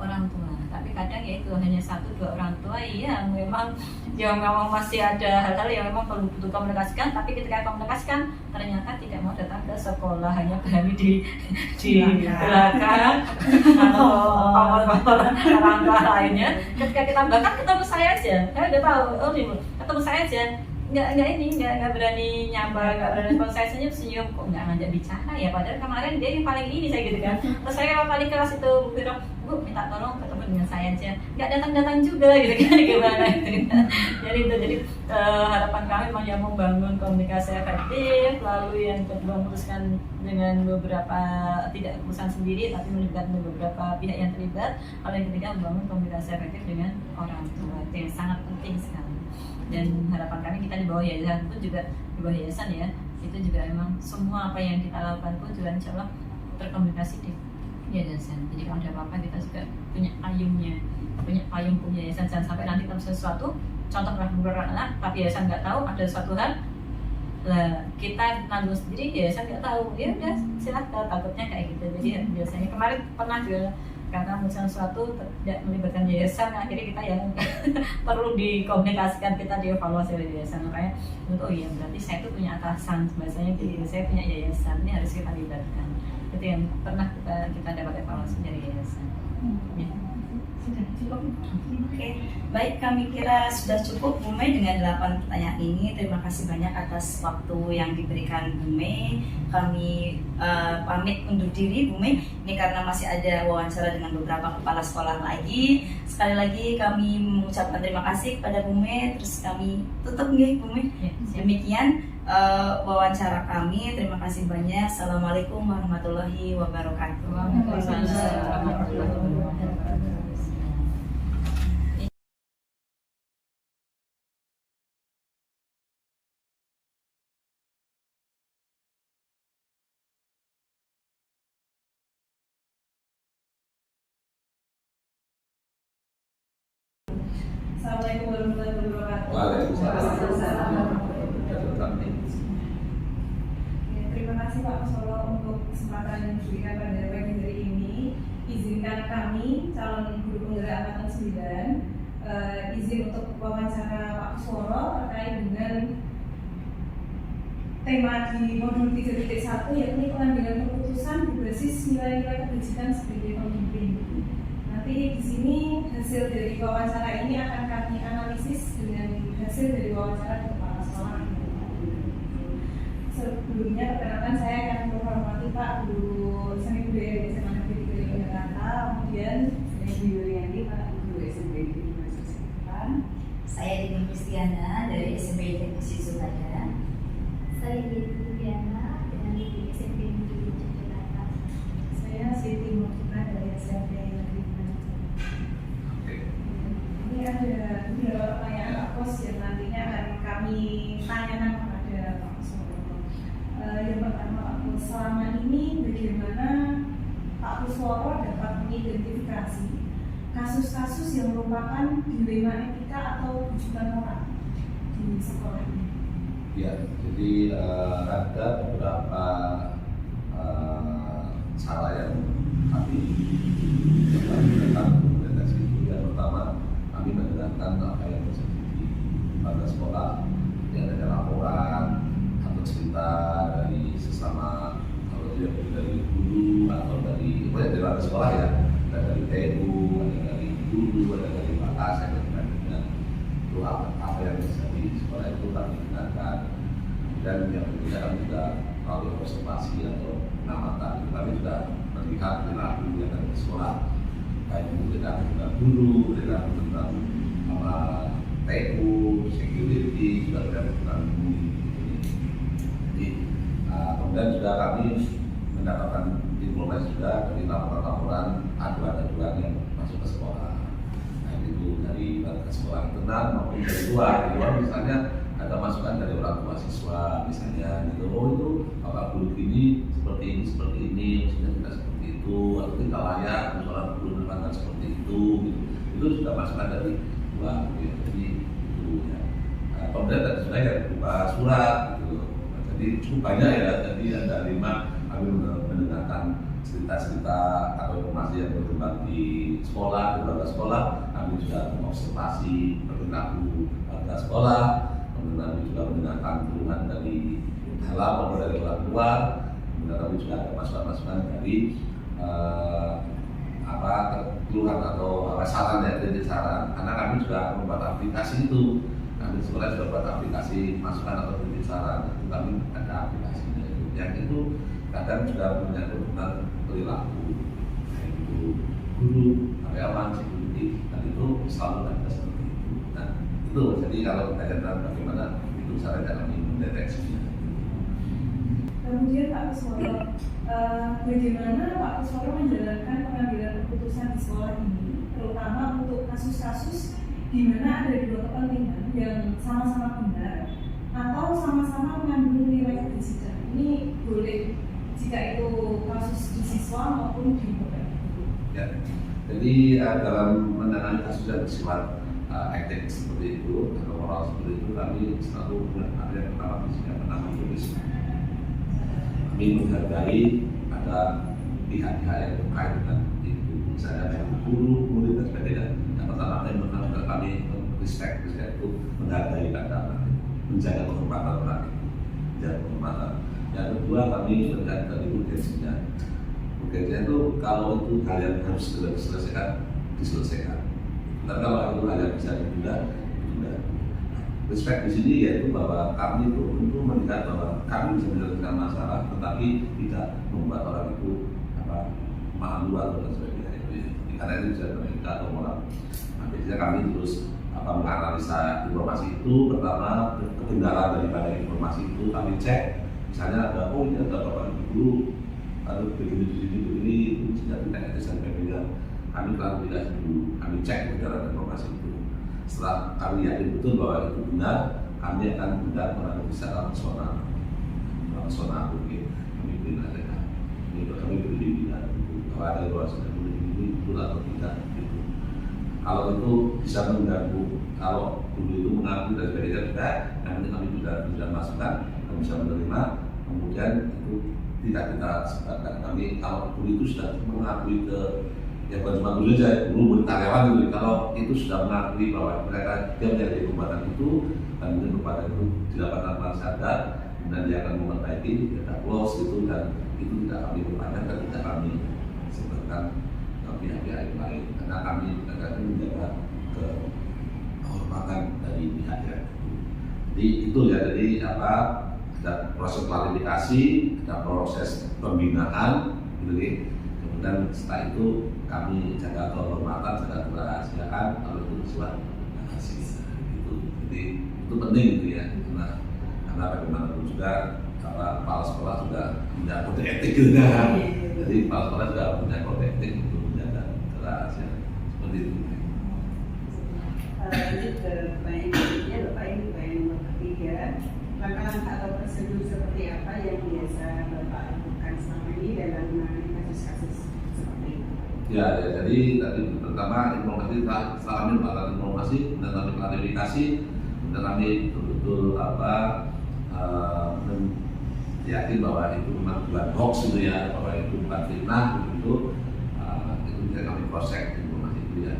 Speaker 2: orang tua. Tapi kadang ya itu hanya 1-2 orang tua yang memang masih ada hal-hal yang memang perlu butuh komunikasikan, tapi ketika komunikasikan ternyata tidak mau datang ke sekolah, hanya berani di belakang atau orang tua lainnya. Ketika kita bahkan ketemu saya aja, saya udah tahu, oh nih ketemu saya aja nggak berani nyapa, nggak berani, kalau saya senyum kok nggak ngajak bicara ya, padahal kemarin dia yang paling ini saya gitu kan. Terus saya kalau paling kelas itu Bu minta tolong ketemu dengan saya aja, nggak datang juga gitu kan, gimana gitu kan. Jadi harapan kami memang yang membangun komunikasi efektif, lalu yang kedua memutuskan dengan beberapa, tidak keputusan sendiri tapi melibatkan beberapa pihak yang terlibat, lalu yang ketiga membangun komunikasi efektif dengan orang tua, itu yang sangat penting sekali. Dan harapan kami kita di bawah yayasan pun juga, di bawah yayasan ya, itu juga memang semua apa yang kita lakukan pun juga insya Allah terkomunikasi di yayasan. Jadi kalau ada apa-apa kita juga punya payungnya, punya payung yayasan. Jangan sampai nanti terjadi sesuatu, contoh anak tapi yayasan nggak tahu ada suatu hal, lah kita nanggung sendiri, yayasan nggak tahu, ya udah silahkan, takutnya kayak gitu. Jadi biasanya kemarin pernah juga karena misalnya suatu tidak melibatkan yayasan, akhirnya kita yang perlu dikomunikasikan, kita dievaluasi oleh yayasan. Makanya oh iya berarti saya itu punya atasan, bahasanya gitu, saya punya yayasan, ini harus kita libatkan. Itu yang pernah kita dapat evaluasi dari yayasan. Ya.
Speaker 4: Sudah cukup.
Speaker 1: Oke, baik, kami kira sudah cukup Bu Mei dengan 8 pertanyaan ini. Terima kasih banyak atas waktu yang diberikan Bu Mei. Kami pamit undur diri Bu Mei. Ini karena masih ada wawancara dengan beberapa kepala sekolah lagi. Sekali lagi kami mengucapkan terima kasih kepada Bu Mei. Terus kami tutup nih Bu Mei.
Speaker 2: Ya, siap.
Speaker 1: Demikian wawancara kami. Terima kasih banyak. Assalamualaikum warahmatullahi wabarakatuh.
Speaker 2: Waalaikumsalam warahmatullahi wabarakatuh.
Speaker 4: Assalamualaikum warahmatullahi wabarakatuh.
Speaker 5: Waalaikumsalam.
Speaker 4: Ya, terima kasih Pak Solo untuk kesempatan yang diberikan pada pagi hari ini. Izinkan kami, calon guru penggerak angkatan 9, izin untuk wawancara Pak Solo terkait dengan tema di modul 3.1, yakni pengambilan keputusan berbasis nilai-nilai kebajikan sebagai pemimpin. Nanti di sini hasil dari wawancara ini akan kami analisis dengan hasil dari wawancara di kepala sekolah. Sebelumnya perkenalkan, saya akan menghormati Pak Guru Seni Budaya SMA Negeri 3 Jakarta, kemudian saya Bu Yuliani, Pak Guru SMP Negeri 5
Speaker 1: Saya Dini Kristiana dari SMP Teknik Surabaya.
Speaker 6: Saya Yeti Diana dari SMP Negeri Yogyakarta.
Speaker 4: Saya Siti Murtina dari SMP Negeri 5. Ini ada beberapa pertanyaan Pak Kos yang nantinya akan kami tanyakan kepada Pak Kusworo. Yang pertama Pak Kos, selama ini bagaimana Pak Kusworo dapat mengidentifikasi kasus-kasus yang merupakan dilema etika atau rujukan moral di sekolah ini?
Speaker 5: Ya, jadi ada beberapa cara yang kami lakukan rekomendasi itu. Yang pertama, kami mendengarkan apa yang terjadi pada sekolah. Yang ada laporan atau cerita dari sesama, kalau tidak dari guru atau dari dari sekolah ya, ada dari TU, ada dari guru, ada dari Pak Asep, dan itu apa yang terjadi di sekolah itu kami dengarkan. Dan yang ketiga kami juga melalui observasi atau pengamatan, kami sudah melihat perilaku yang ada di sekolah, baik itu perilaku tentang guru, perilaku tentang TU, security, juga perilaku tentang guru. Jadi kemudian juga kami mendapatkan informasi juga dari laporan-laporan aduan-aduan yang masuk ke sekolah. Nah, itu dari warga sekolah internal maupun dari luar. Di luar misalnya ada masukan dari orang tua siswa, misalnya gitu, oh itu Bapak guru ini, maksudnya tidak seperti itu, atau tidak layak seorang guru menerangkan seperti itu, gitu. Itu sudah masukan dari luar, gitu. Jadi itu ya. Kemudian tadi sudah ya berupa surat, gitu. Nah, jadi cukup banyak ya, jadi ada 5 kami mendengarkan cerita-cerita atau informasi yang berkembang di sekolah, di beberapa sekolah. Kami juga mengobservasi perilaku warga sekolah. Kemudian kami juga mendengarkan keluhan dari dalam maupun dari orang tua. Kemudian kami juga ada masukan-masukan dari keluhan atau saran ya, kritik saran. Karena kami juga membuat aplikasi itu. Kami sekolah juga buat aplikasi masukan atau kritik saran. Itu kami ada aplikasinya itu. Yang itu kadang juga menyangkut tentang perilaku, yaitu guru, karyawan, security, dan itu selalu ada seperti itu. Nah, itu jadi kalau kita lihat bagaimana itu caranya kami mendeteksinya.
Speaker 4: Kemudian Pak Kusworo, bagaimana Pak Kusworo menjalankan pengambilan keputusan di sekolah ini, terutama untuk kasus-kasus di mana ada dua kepentingan yang sama-sama benar atau sama-sama mengandung nilai kebajikan. Ini boleh jika itu kasus di siswa maupun di guru.
Speaker 5: Ya, jadi dalam menangani kasus yang bersifat etik seperti itu atau moral seperti itu, kami selalu ada yang pertama yang pertama itu risiko. Kami menghargai ada pihak-pihak yang terkait dengan itu, misalnya dari guru, murid dan sebagainya. Yang pertama kami respect itu menghargai kata menjaga kehormatan orang itu, menjaga kehormatan. Yang kedua kami melihat dari urgensinya. Urgensinya itu kalau itu hal yang harus segera diselesaikan diselesaikan. Tapi kalau itu hanya bisa ditunda. Respect di sini yaitu bahwa kami itu untuk melihat bahwa kami bisa menyelesaikan masalah, tetapi tidak membuat orang itu malu atau dan sebagainya. Karena itu bisa terjadi atau moral. Nah, biasanya kami terus menganalisa informasi itu. Pertama, kebenaran daripada informasi itu kami cek. Misalnya ada ini ada bapak ibu ada begini itu sudah tidak etis dan sebagainya. Kami klarifikasi dulu, kami cek kebenaran informasi itu. Setelah kami yakin betul bahwa itu benar, kami akan benar menanggapi secara personal mungkin kami beri nasihat. Kami beri bimbingan kalau ada yang sudah boleh ini betul atau tidak gitu. Kalau itu bisa mengganggu, kalau dulu itu mengakui dan sebagainya tidak, nanti kami sudah masukkan, kami bisa menerima, kemudian itu tidak kita sebutkan. Kami kalau dulu itu sudah mengakui ke ya bukan cuma dulu saja, dulu karyawan dulu. Kalau itu sudah mengakui bahwa mereka dia menjadi perbuatan itu dan mungkin perbuatan itu dilakukan tanpa sadar, dan dia akan memperbaiki, dia close itu dan itu tidak kami perpanjang dan tidak kami sebutkan ke pihak-pihak yang lain karena kami akan menjaga kehormatan dari pihaknya. Jadi itu ya, jadi ada proses klarifikasi, ada proses pembinaan, gitu nih. Dan setelah itu kami jaga kehormatan, jaga kerahasiaan, kalau itu sesuai rahasia gitu. Jadi itu penting gitu ya, karena bagaimanapun juga kepala sekolah juga punya kode etik gitu kan. Jadi kepala sekolah juga punya kode etik untuk menjaga kerahasiaan seperti itu.
Speaker 3: Lanjut ke pertanyaan berikutnya, Bapak, ini pertanyaan nomor 3. Langkah-langkah atau prosedur seperti apa yang biasa Bapak lakukan selama ini dalam menangani kasus-kasus seperti itu?
Speaker 5: Ya, jadi tadi pertama informasi, setelah kami melakukan informasi dan kami klarifikasi dan kami betul-betul yakin bahwa itu memang bukan hoax gitu ya, bahwa itu bukan fitnah itu bisa kami proses informasi itu ya.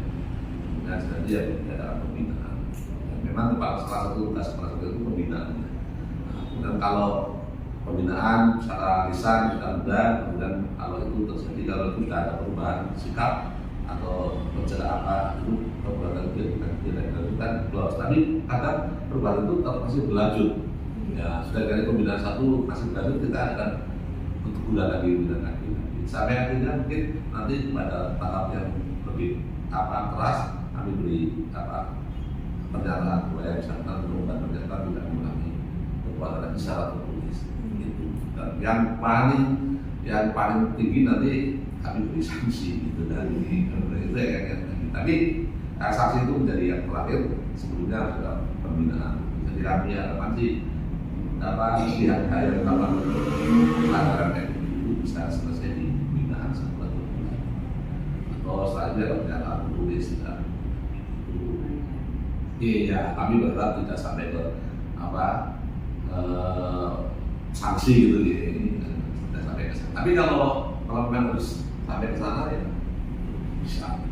Speaker 5: Dan sebenarnya tidak ada pembinaan. Dan memang salah satu tugas kepala sekolah itu pembinaan. Dan kalau pembinaan secara lisan sudah ada, kemudian kalau itu terjadi, kalau itu sudah ada perubahan sikap atau berjalan apa itu perbuatan itu tidak dilakukan close. Tapi kadang perubahan itu masih berlanjut. Ya sudah dari pembinaan satu masih berlanjut, kita akan untuk bulan lagi. Sampai akhirnya mungkin nanti pada tahap yang lebih keras kami beri pernyataan supaya misalkan perubahan pernyataan tidak mengulangi perbuatan secara tertulis gitu. Dan yang paling tinggi nanti kami beri sanksi gitu dan itu yang tapi sanksi itu menjadi yang terakhir, sebelumnya sudah pembinaan. Jadi kami harapan sih pihak yang melakukan pelanggaran etik itu bisa selesai di pembinaan 1 bulan atau selanjutnya ada pernyataan tertulis dan iya, kami berharap tidak sampai ke sanksi gitu ini tidak sampai ke sana. Tapi kalau memang harus sampai ke sana ya bisa.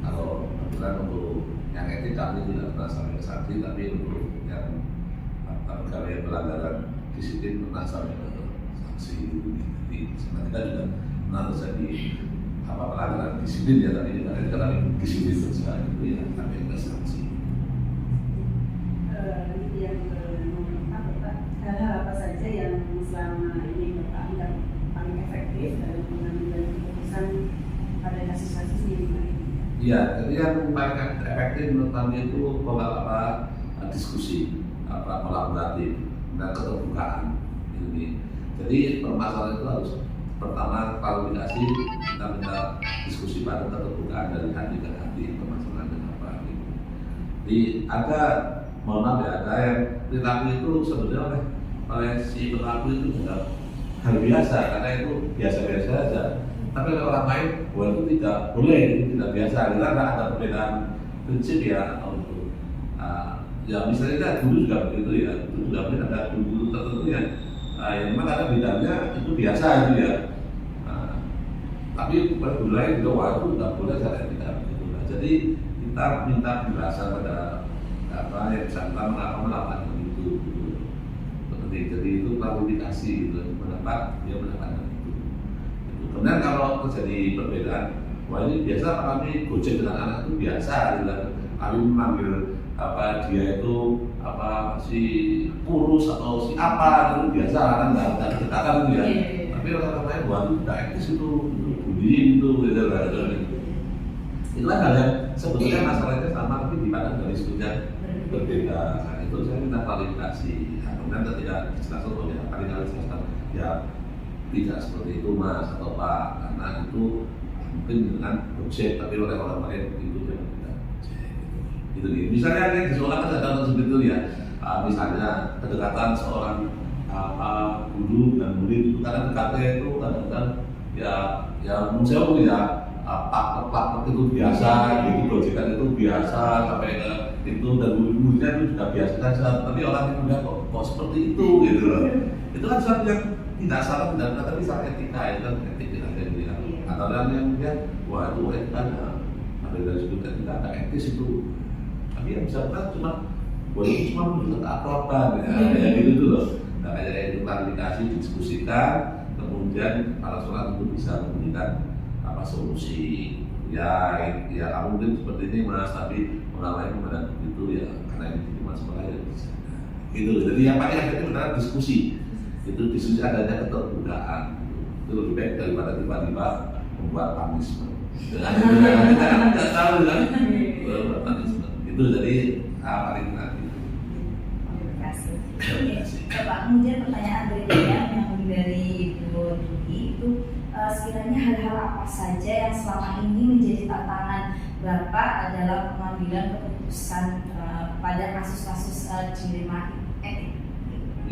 Speaker 5: Kalau kebetulan untuk yang etik kami tidak pernah sampai ke sanksi, tapi untuk yang kalau yang pelanggaran disiplin pernah sampai ke sanksi. Jadi sebenarnya kita juga pernah terjadi pelanggaran disiplin ya, tapi kita disiplin sosial itu ya sampai ke sanksi.
Speaker 3: Yang nomor 4, hal-hal apa saja yang selama ini Bapak anggap paling efektif dalam pengambilan keputusan pada kasus-kasus ini?
Speaker 5: Iya, jadi yang paling efektif menurut kami itu pola diskusi, kolaboratif dan keterbukaan ini. Jadi permasalahan itu harus pertama klarifikasi, kita minta diskusi pada keterbukaan dari hati ke hati permasalahan dan apa gitu. Jadi ada mohon maaf ya, ada yang perilaku itu sebenarnya oleh si pelaku itu juga hal biasa karena itu biasa-biasa saja. Tapi oleh orang lain, bahwa itu tidak boleh, itu tidak biasa. Kita tidak ada perbedaan prinsip ya untuk ya misalnya dulu juga begitu ya, itu juga mungkin ada guru tertentu yang memang ada bidangnya itu biasa itu ya. Tapi guru lain juga wah itu tidak boleh, saya tidak begitu. Jadi kita minta penjelasan pada yang bersangkutan mengapa melakukan itu penting. Jadi itu klarifikasi gitu, dia mendapatkan itu. Kemudian kalau terjadi perbedaan wah ini biasa kami gojek dengan anak itu biasa, kami memanggil dia itu si kurus atau si apa itu biasa kan nggak kedekatan ya. Tapi orang lain buat itu tidak etis itu bullying itu gitu. Itulah hal yang sebetulnya masalahnya sama tapi dipandang dari sudut yang berbeda. Nah, itu saya minta klarifikasi. Kemudian ketika dijelaskan oleh kali jelaskan ya tidak seperti itu mas atau pak, karena itu mungkin dengan objek tapi oleh orang lain itu yang tidak objek. Itu dia. Misalnya yang disoalkan ada seperti itu ya, misalnya kedekatan seorang guru dan murid itu kadang dekatnya itu kadang-kadang ya menjauh ya. Pak itu biasa, gitu gojekan itu biasa sampai ke itu dan muridnya itu juga biasa saja. Tapi orang yang muda kok seperti itu gitu loh. Itu kan sesuatu yang tidak salah tidak benar tapi salah etika itu kan etik kita dia. Atau orang yang dia wah itu etika ada dari sudut etika ada etis itu. Tapi yang bisa benar cuma boleh cuma menurut aproban ya gitu tuh loh. Nah kayak itu klarifikasi didiskusikan kemudian para sholat itu bisa memberikan solusi ya kamu mungkin seperti ini mas tapi orang lain kemudian begitu ya karena ini cuma sekolah ya bisa gitu. Jadi yang paling akhirnya benar diskusi itu diskusi adanya keterbukaan itu lebih baik daripada tiba-tiba membuat punishment dengan kita kan nggak tahu kan membuat punishment itu jadi paling nanti.
Speaker 1: Terima kasih. Pak, kemudian pertanyaan berikutnya yang dari Ibu Dwi itu sekiranya hal-hal apa saja yang selama ini menjadi tantangan Bapak adalah pengambilan keputusan pada kasus-kasus dilema etik?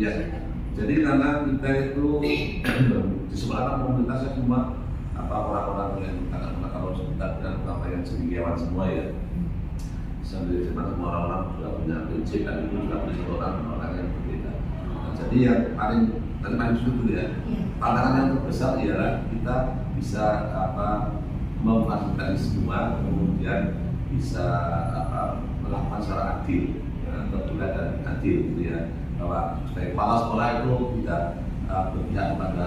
Speaker 5: Ya, jadi karena kita itu di sebelah komunitasnya semua orang-orang yang karena kalau kita bilang apa yang cendekiawan semua ya, sambil semua orang-orang sudah punya prinsip dan itu juga punya orang yang berbeda. Nah, jadi yang paling sulit ya. Tantangan yang terbesar ialah kita bisa memfasilitasi semua, kemudian bisa melakukan secara adil, terbuka dan adil gitu ya. Bahwa sebagai kepala sekolah itu tidak berpihak kepada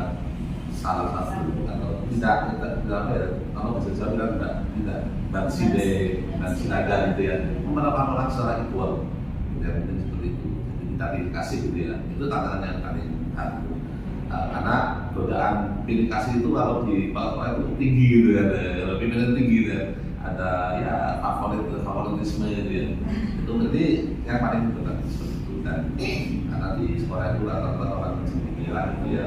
Speaker 5: salah satu atau tidak apa ya, kalau bisa saya bilang tidak banside dan sinaga gitu ya, menerapkan orang secara equal, ya mungkin seperti itu. Jadi kita dikasih gitu ya, itu tantangan yang paling berat. Karena godaan pilih kasih itu kalau di Papua itu tinggi gitu kan, kalau pimpinan tinggi gitu ya, ada ya favoritisme gitu ya. Itu berarti yang paling berat seperti itu dan karena di sekolah itu rata-rata orang cendekiawan itu ya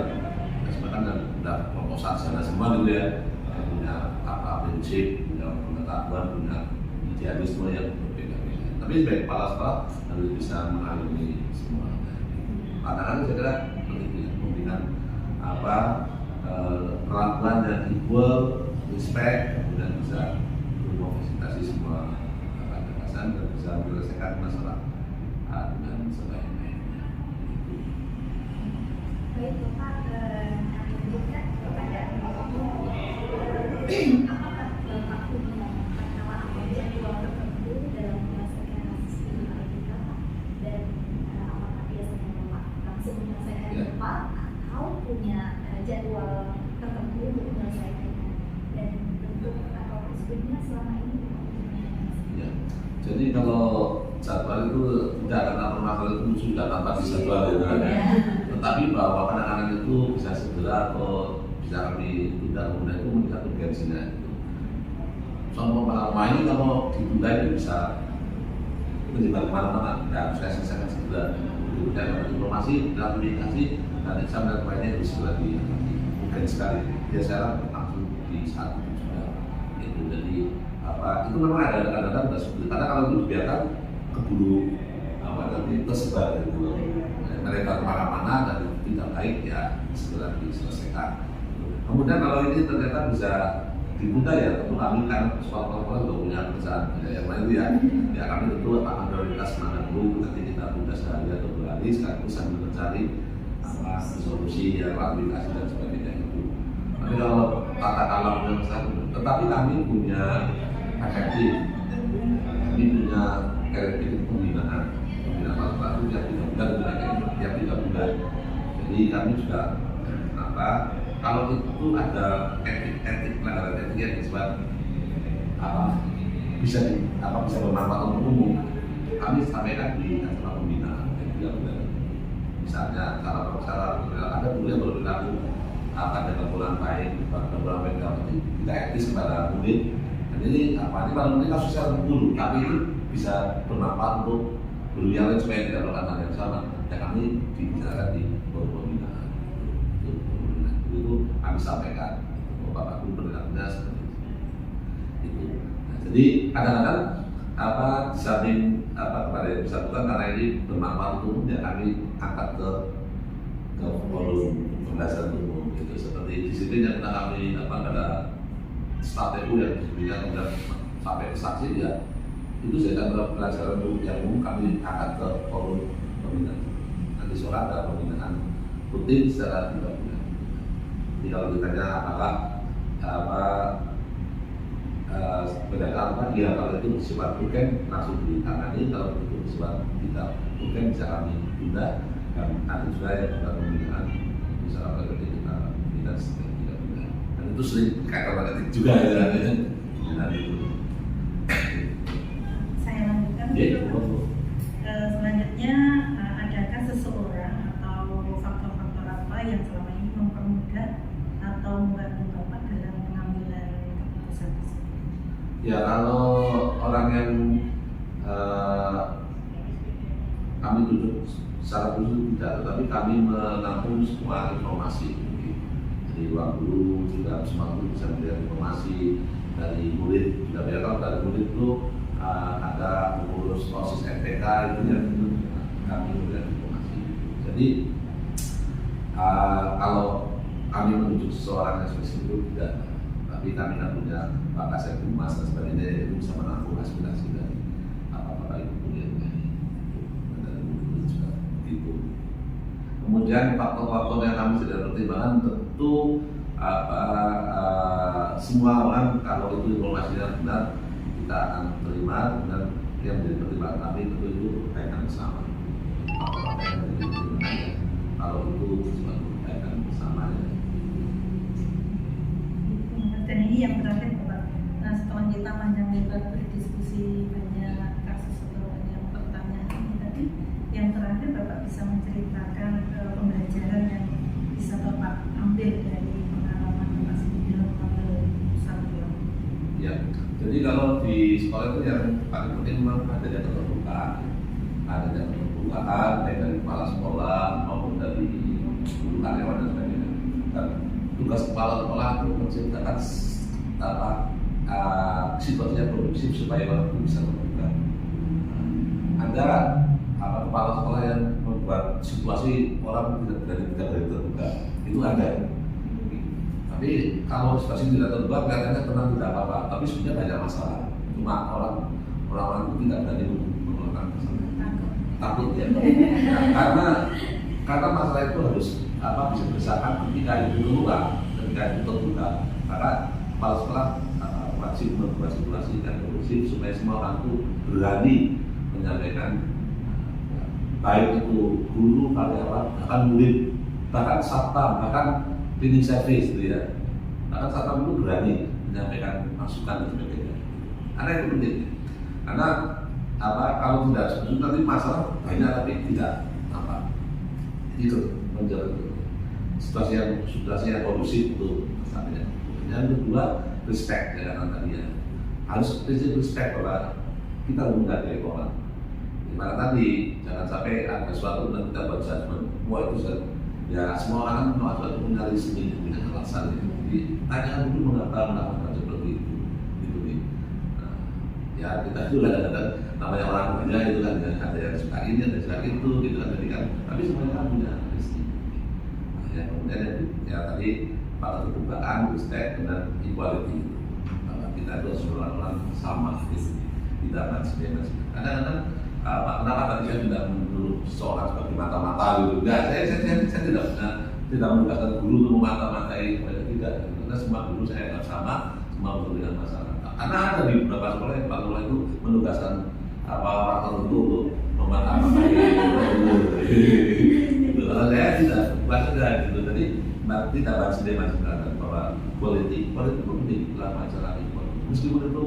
Speaker 5: sebenarnya udah proposal sana semua gitu ya, punya prinsip, punya pengetahuan, punya idealisme yang berbeda-beda. Tapi sebagai kepala sekolah harus bisa mengalami semua. Tantangan saya kira memberikan perlakuan yang equal, respect, kemudian bisa memfasilitasi semua gagasan dan bisa menyelesaikan masalah dengan sebaik-baiknya.
Speaker 6: Baik Bapak, kami lanjutkan kepada apakah Bapak punya katakanlah apa jadwal tertentu dalam menyelesaikan kasus dilema etika dan apakah biasanya Bapak langsung menyelesaikan cepat atau punya jadwal tertentu untuk menyelesaikannya dan bentuk atau prosedurnya selama ini?
Speaker 5: Ya, jadi kalau jadwal itu tidak akan permasalahan itu sudah tanpa dijadwal gitu kan ya. Tetapi bahwa penanganan itu bisa segera atau bisa kami tunda kemudian itu melihat urgensinya itu. Contoh pertama ini kalau ditunda itu bisa menyebar kemana-mana, ya saya selesaikan segera. Dan informasi dalam komunikasi dan exam dan lainnya itu segera diatasi mungkin sekali ya saya langsung di saat itu sudah itu. Jadi itu memang ada kadang-kadang nggak sulit karena kalau itu dibiarkan keburu nanti tersebar gitu mereka kemana-mana dan tidak baik ya segera diselesaikan. Kemudian kalau ini ternyata bisa ditunda ya tentu kami kan sekolah-sekolah sudah punya pekerjaan yang lain itu ya kami tentu akan prioritas mana dulu nanti kita tunda sehari atau 2 hari sekaligus sambil mencari solusi ya klarifikasi dan sebagainya itu. Tapi kalau tata kelola yang satu, tetapi kami punya efektif, kami punya efektif pembinaan satu yang 3 bulan yang 3 bulan. Jadi kami juga kalau itu ada etik pelanggaran etik yang disebut bisa bermanfaat untuk umum. Kami sampaikan di acara pembinaan misalnya cara ada dulu yang berperilaku dengan bulan baik, bulan baik tidak etis kepada murid. Dan ini kalau mereka sosial dulu, tapi ini bisa bermanfaat untuk guru yang lain supaya tidak melakukan hal yang sama. Dan kami dibicarakan di forum pembinaan. Itu kami sampaikan Bapak Guru perilakunya seperti itu. Nah, jadi kadang-kadang di samping kepada yang bersangkutan karena ini bermanfaat umum, ya kami angkat ke forum pembelajaran umum gitu. Seperti disiplin yang pernah kami ada strategi yang disiplinnya kemudian sampai ke saksi, ya itu saya pelajaran yang umum kami angkat ke forum pembinaan. Nanti sore ada pembinaan rutin secara 3 bulan. Jadi kalau ditanya apakah ya kalau itu bersifat bukan langsung ditangani, kalau itu bersifat tidak bukan bisa kami tunda. Dan ada juga yang kita pembinaan misalnya kalau kita tidak tunda, dan itu sering kata-kata juga ya.
Speaker 4: Saya lanjutkan. Selanjutnya, adakah seseorang atau faktor-faktor apa yang selama ini mempermudah atau membantu Bapak dalam pengambilan keputusan tersebut?
Speaker 5: Ya, kalau orang yang kami duduk secara khusus tidak, tetapi kami menampung semua informasi. Jadi ruang guru juga semua guru bisa melihat informasi dari murid. Juga biar kalau dari murid itu ada pengurus OSIS MPK itu yang kami melihat informasi. Jadi kalau kami menunjuk seseorang yang spesifik tidak, tapi kami kan punya Pak Kasih Humas dan sebagainya yang bisa menampung aspirasi dari apa-apa itu punya dari murid juga gitu. Kemudian faktor-faktor yang kami sudah pertimbangkan tentu semua orang kalau itu informasinya benar kita akan terima, dan yang menjadi pertimbangan kami tentu itu kaitan bersama. Faktor-faktor yang menjadi pertimbangannya kalau itu sesuatu kaitan bersamanya.
Speaker 4: Dan ini yang terakhir Bapak. Nah, setelah kita panjang lebar berdiskusi banyak kasus atau banyak pertanyaan ini tadi, yang terakhir Bapak bisa menceritakan pembelajaran yang bisa Bapak ambil dari pengalaman Bapak sendiri dalam mengambil keputusan.
Speaker 5: Ya, jadi kalau di sekolah itu yang paling penting memang adanya keterbukaan, baik dari kepala sekolah maupun dari guru karyawan dan sebagainya. Dan tugas kepala sekolah itu menciptakan situasinya kondusif supaya orang itu bisa terbuka. Ada kepala sekolah yang membuat situasi orang tidak berani terbuka, itu ada. Tapi kalau situasi tidak terbuka, kelihatannya tenang tidak apa-apa, tapi sebenarnya banyak masalah. Cuma orang-orang itu tidak berani mengeluarkan masalah, takut ya. Karena masalah itu harus bisa berdasarkan ketika itu keluar, ketika itu terbuka. Karena kepala sekolah wajib membuat situasi yang kondusif supaya semua orang itu berani menyampaikan, baik itu guru, karyawan, bahkan murid, bahkan satpam, bahkan cleaning service gitu ya. Bahkan satpam itu berani menyampaikan masukan dan sebagainya. Karena itu penting. Karena kalau tidak setuju nanti masalah banyak tapi tidak itu menjaga situasi yang kondusif itu misalnya. Yang kedua, respect ya kan tadi ya. Harus prinsip respect bahwa kita menghargai orang. Dimana tadi jangan sampai ada suatu dan kita buat judgement. Wah itu ya semua orang punya reasoning dengan alasan. Jadi tanyakan dulu mengapa melakukan seperti itu. Gitu nih. Nah, ya kita juga ada namanya orang kerja itu kan ada yang suka ini, ada yang suka itu gitu kan. Jadi kan tapi semuanya kan punya reasoning. Nah, ya kemudian ya tadi pada keterbukaan, respect dan equality. Kita itu orang-orang sama gitu. Tidak manusia. Kadang-kadang kenapa tadi saya tidak menuduh seseorang sebagai mata-mata gitu? Enggak, saya tidak menugaskan guru untuk memata-matai, tidak. Karena semua guru saya anggap sama, semua guru dengan masalah. Karena ada di beberapa sekolah yang sekolah itu menugaskan orang tertentu untuk memata-matai. Kalau saya tidak, gitu. Jadi tidak bahas dia masih bahwa politik itu penting dalam masalah itu. meskipun itu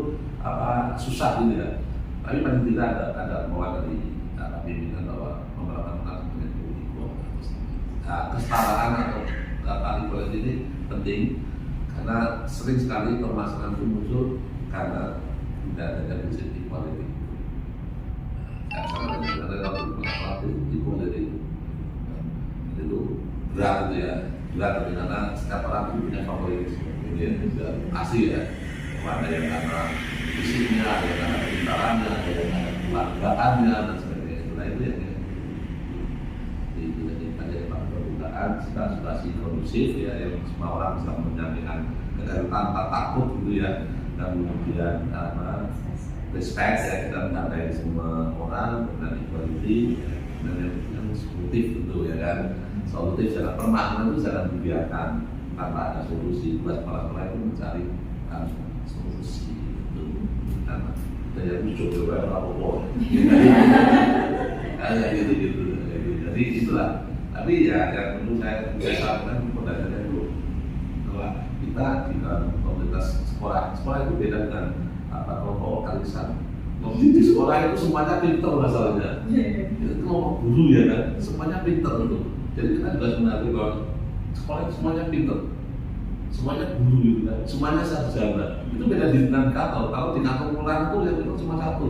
Speaker 5: susah gitu ya, tapi paling tidak ada kemauan dari pimpinan bahwa memperlakukan seperti itu kesetaraan atau equality ini penting, karena sering sekali permasalahan itu muncul karena tidak ada prinsip equality. Karena ada equality itu berat itu ya, berat karena setiap orang punya favoritisme, itu asli ya. Ada yang karena fisiknya, ada yang karena pintarannya, ada yang karena keluargaannya dan sebagainya. Itulah itu yang situasi kondusif ya, yang semua orang bisa menyampaikan dengan tanpa takut gitu ya, dan kemudian respect ya, kita menghargai semua orang dengan equality ya, dan yang solutif tentu ya kan, solutif secara permanen itu jangan dibiarkan tanpa ada solusi. Buat sekolah-sekolah itu mencari solusi itu karena saya lucu juga apa-apa kayak gitu. Jadi itulah. Tapi ya yang perlu saya sampaikan pembelajarannya itu bahwa kita di dalam komunitas sekolah itu beda dengan kelompok arisan. Di sekolah itu semuanya pinter masalahnya. Itu kelompok guru ya kan, semuanya pinter itu. Jadi kita juga sebenarnya bahwa sekolah itu semuanya pinter, semuanya guru gitu kan, semuanya sarjana. Itu beda dengan kantor. Kalau di kantor pulang itu yang itu cuma satu,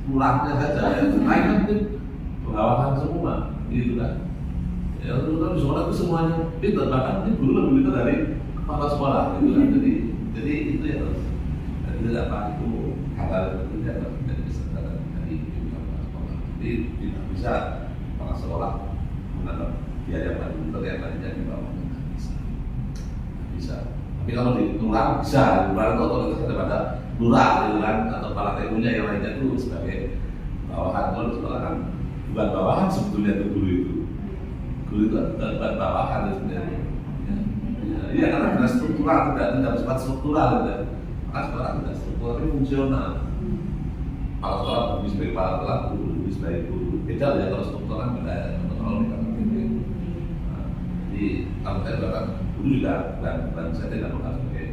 Speaker 5: pulangnya saja. Yang lain kan mungkin pengawasan semua. Gitu kan, ya terutama di sekolah itu semuanya pintar, bahkan mungkin guru lebih pintar dari kepala sekolah gitu kan. Jadi itu ya terus, jadi apa itu hal itu ya dari kesadaran dari kepala sekolah. Jadi tidak bisa kepala sekolah menganggap biaya paling pintar yang lainnya di bawah, bisa. Tapi kalau di lurah bisa, di luar itu otoritas daripada lurah gitu kan, atau kepala TU-nya yang lainnya itu sebagai bawahan. Kalau di sekolah kan bukan bawahan sebetulnya itu guru itu bukan bawahan sebenarnya. Iya, karena tidak struktural, tidak bersifat struktural ya. Maka sekolah tidak struktural, tapi fungsional. Kalau sekolah berbagi sebagai kepala kelas, guru berbagi sebagai guru. Beda ya kalau struktural kan beda ya, kontrol di kantor gitu. Jadi kalau saya bahkan guru juga bukan saya tidak bukan sebagai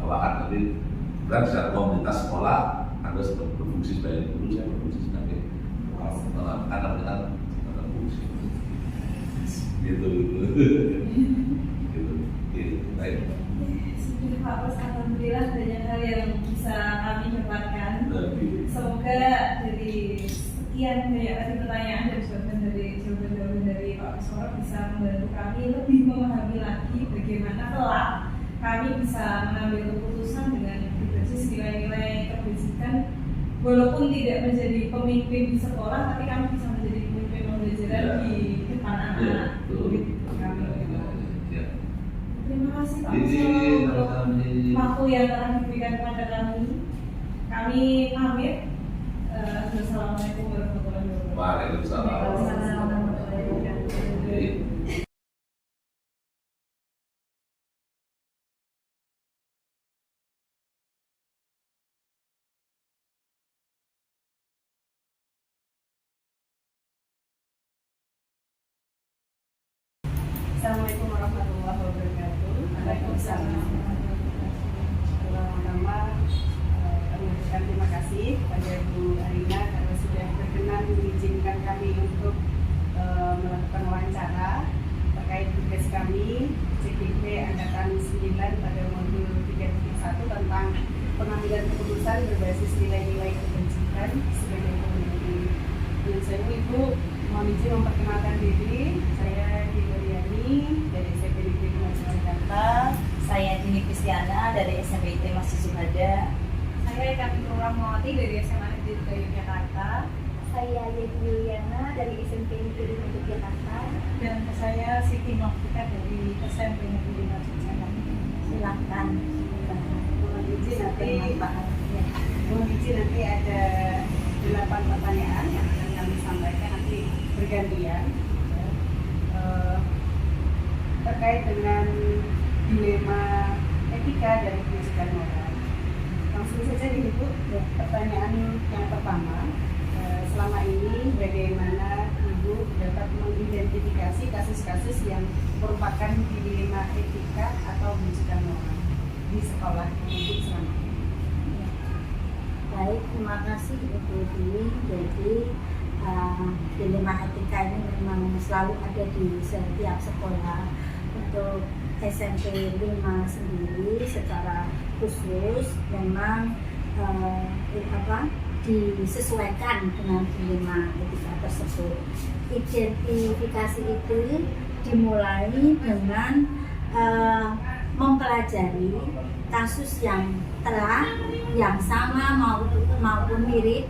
Speaker 5: bawahan, tapi bukan secara komunitas sekolah Anda berfungsi sebagai guru, saya berfungsi sebagai dalam anak-anak fungsi gitu. Baik.
Speaker 7: Pak Bos, alhamdulillah banyak hal yang bisa kami dapatkan. Semoga dari sekian banyak tadi pertanyaan dan jawaban dari Pak Bos bisa membantu kami lebih memahami lagi bagaimana kelak kami bisa mengambil keputusan dengan berbasis nilai-nilai kebajikan. Walaupun tidak menjadi pemimpin di sekolah, tapi kami bisa menjadi pemimpin pembelajaran di depan anak-anak. Terima kasih Pak untuk waktu yang telah diberikan kepada kami. Kami pamit. Wassalamualaikum warahmatullahi wabarakatuh.
Speaker 5: Waalaikumsalam.
Speaker 3: Assalamualaikum warahmatullahi wabarakatuh. Waalaikumsalam. Pertama-tama kami ucapkan terima kasih kepada Bu Arina karena sudah berkenan mengizinkan kami untuk melakukan wawancara terkait tugas kami CPP Angkatan 9 pada modul 3.1 tentang pengambilan keputusan berbasis nilai-nilai kebajikan sebagai pemimpin. Dan saya Ibu mohon izin memperkenalkan diri. Saya dari SMP Negeri Kemajuan Jakarta.
Speaker 1: Saya Dini Kristiana dari SMP IT Masjid Suhada.
Speaker 7: Saya Kapitullah Rahmawati dari SMA Negeri Yogyakarta.
Speaker 6: Saya Yeti Yuliana dari SMP Negeri Yogyakarta.
Speaker 4: Dan saya Siti Novita dari SMP Negeri Yogyakarta.
Speaker 6: Silakan.
Speaker 3: Mohon izin nanti ada 8 pertanyaan yang akan kami sampaikan nanti bergantian. Terkait dengan dilema etika dari kebajikan moral. Langsung saja nih Bu, pertanyaan yang pertama, selama ini bagaimana Ibu dapat mengidentifikasi kasus-kasus yang merupakan dilema etika atau kebajikan moral di sekolah Ibu selama ini?
Speaker 8: Baik, terima kasih Ibu Dwi. Jadi dilema etika ini memang selalu ada di setiap sekolah. Untuk SMP 5 sendiri secara khusus memang disesuaikan dengan dilema etika tersebut. Identifikasi itu dimulai dengan mempelajari kasus yang sama maupun mirip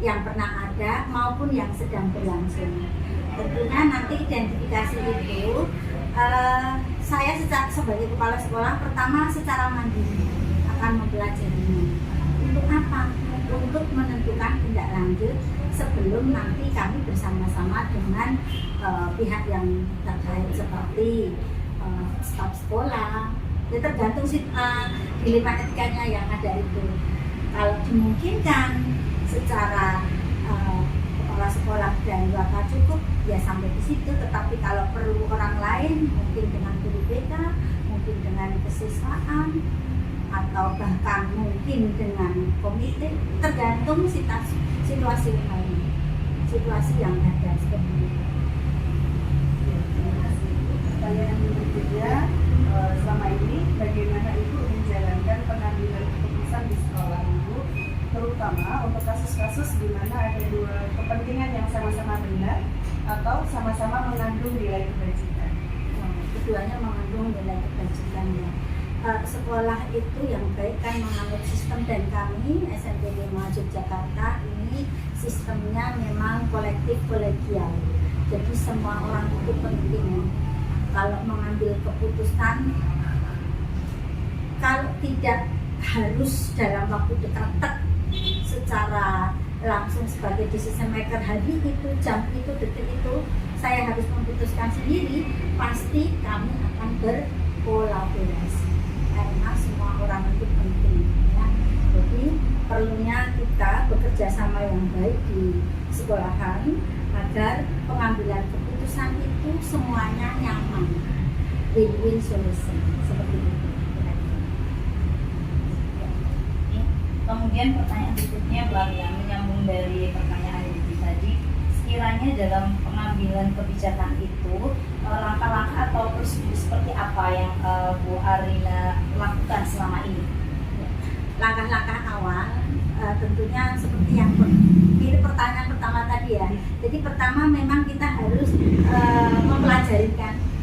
Speaker 8: yang pernah ada maupun yang sedang berlangsung. Tentunya nanti identifikasi itu saya sebagai kepala sekolah pertama secara mandiri akan mempelajarinya. Untuk apa? Untuk menentukan tindak lanjut sebelum nanti kami bersama-sama dengan pihak yang terkait seperti staf sekolah. Ya tergantung dilema etikanya yang ada itu. Kalau dimungkinkan secara kepala sekolah dan wakil cukup ya sampai di situ. Tetapi kalau perlu orang lain mungkin dengan guru BK, mungkin dengan kesiswaan, atau bahkan mungkin dengan komite, tergantung situasi lain, situasi yang ada seperti itu.
Speaker 3: Terima kasih. Pertanyaan berikutnya, selama ini bagaimana Ibu menjalankan pengambilan keputusan di sekolah Ibu, terutama untuk kasus-kasus di mana ada dua kepentingan yang sama-sama benar atau sama-sama mengandung nilai kebajikan?
Speaker 8: Keduanya mengandung nilai kebajikan ya. Sekolah itu yang baik kan menganut sistem, dan kami SMP 5 Yogyakarta ini sistemnya memang kolektif kolegial. Jadi semua orang itu penting. Kalau mengambil keputusan, kalau tidak harus dalam waktu dekat secara langsung sebagai decision maker hari itu, jam itu, detik itu saya harus memutuskan sendiri, pasti kami akan berkolaborasi karena semua orang itu penting ya. Jadi perlunya kita bekerja sama yang baik di sekolahan agar pengambilan keputusan itu semuanya nyaman, win-win solution seperti itu.
Speaker 1: Kemudian pertanyaan berikutnya menyambung dari pertanyaan Ibu tadi, sekiranya dalam pengambilan kebijakan itu langkah-langkah atau prosedur seperti apa yang Bu Arina lakukan selama ini?
Speaker 8: Langkah-langkah awal tentunya seperti yang mirip pertanyaan pertama tadi ya. Jadi pertama memang kita harus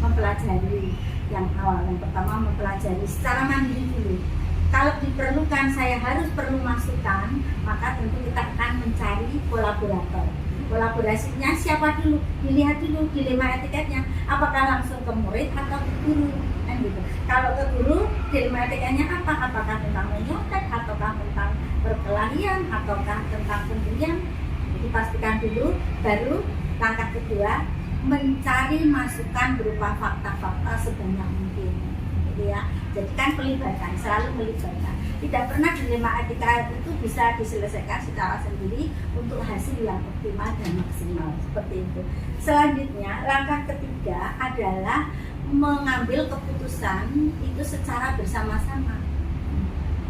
Speaker 8: mempelajari yang awal. Yang pertama mempelajari secara mandiri dulu. Kalau diperlukan saya perlu masukan, maka tentu kita akan mencari kolaborator. Kolaborasinya siapa dulu? Dilihat dulu dilema etikanya, apakah langsung ke murid atau ke guru, kan gitu. Kalau ke guru, dilema etikanya apa? Apakah tentang menyontek, ataukah tentang perkelahian, ataukah tentang pendirian? Dipastikan dulu. Baru langkah kedua, mencari masukan berupa fakta-fakta sebanyak mungkin, gitu ya. Jadi kan pelibatan, selalu melibatkan. Tidak pernah dilema etika itu bisa diselesaikan secara sendiri untuk hasil yang optimal dan maksimal, seperti itu. Selanjutnya, langkah ketiga adalah mengambil keputusan itu secara bersama-sama.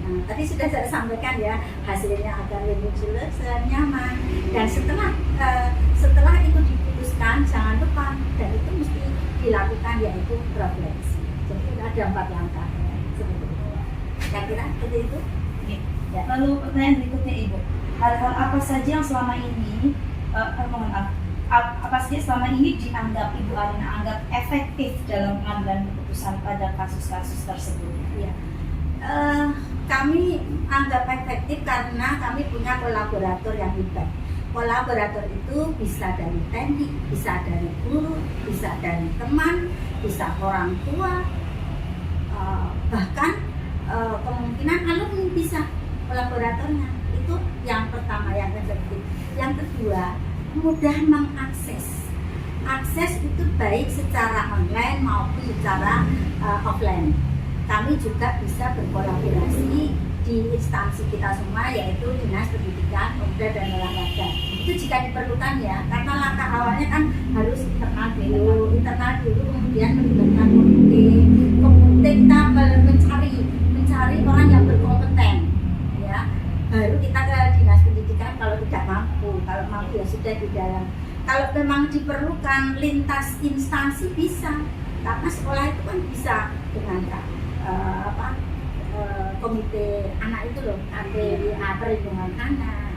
Speaker 8: Nah, tadi sudah saya sampaikan ya, hasilnya agar lebih jelas dan nyaman. Dan setelah itu diputuskan, jangan lupa, dan itu mesti dilakukan yaitu refleksi. Jadi ada 4 langkah seperti itu. Kira-kira seperti itu.
Speaker 1: Ya. Lalu pertanyaan berikutnya Ibu, hal-hal apa saja yang selama ini apa saja selama ini dianggap Ibu Arina anggap efektif dalam pengambilan keputusan pada kasus-kasus tersebut?
Speaker 8: Ya. Kami anggap efektif karena kami punya kolaborator yang hebat. Kolaborator itu bisa dari teknik, bisa dari guru, bisa dari teman, bisa orang tua, bahkan kemungkinan alumni bisa kolaboratornya. Itu yang pertama yang efektif. Yang kedua, mudah mengakses. Akses itu baik secara online maupun secara offline. Kami juga bisa berkolaborasi di instansi kita semua, yaitu Dinas Pendidikan, Pemuda dan Olahraga. Itu jika diperlukan ya, karena langkah awalnya kan harus internal dulu, kemudian melibatkan komite kita mencari orang yang berkompeten, ya. Baru kita ke sudah di dalam. Kalau memang diperlukan lintas instansi bisa, karena sekolah itu kan bisa dengan komite anak itu loh, KPWA perlindungan anak,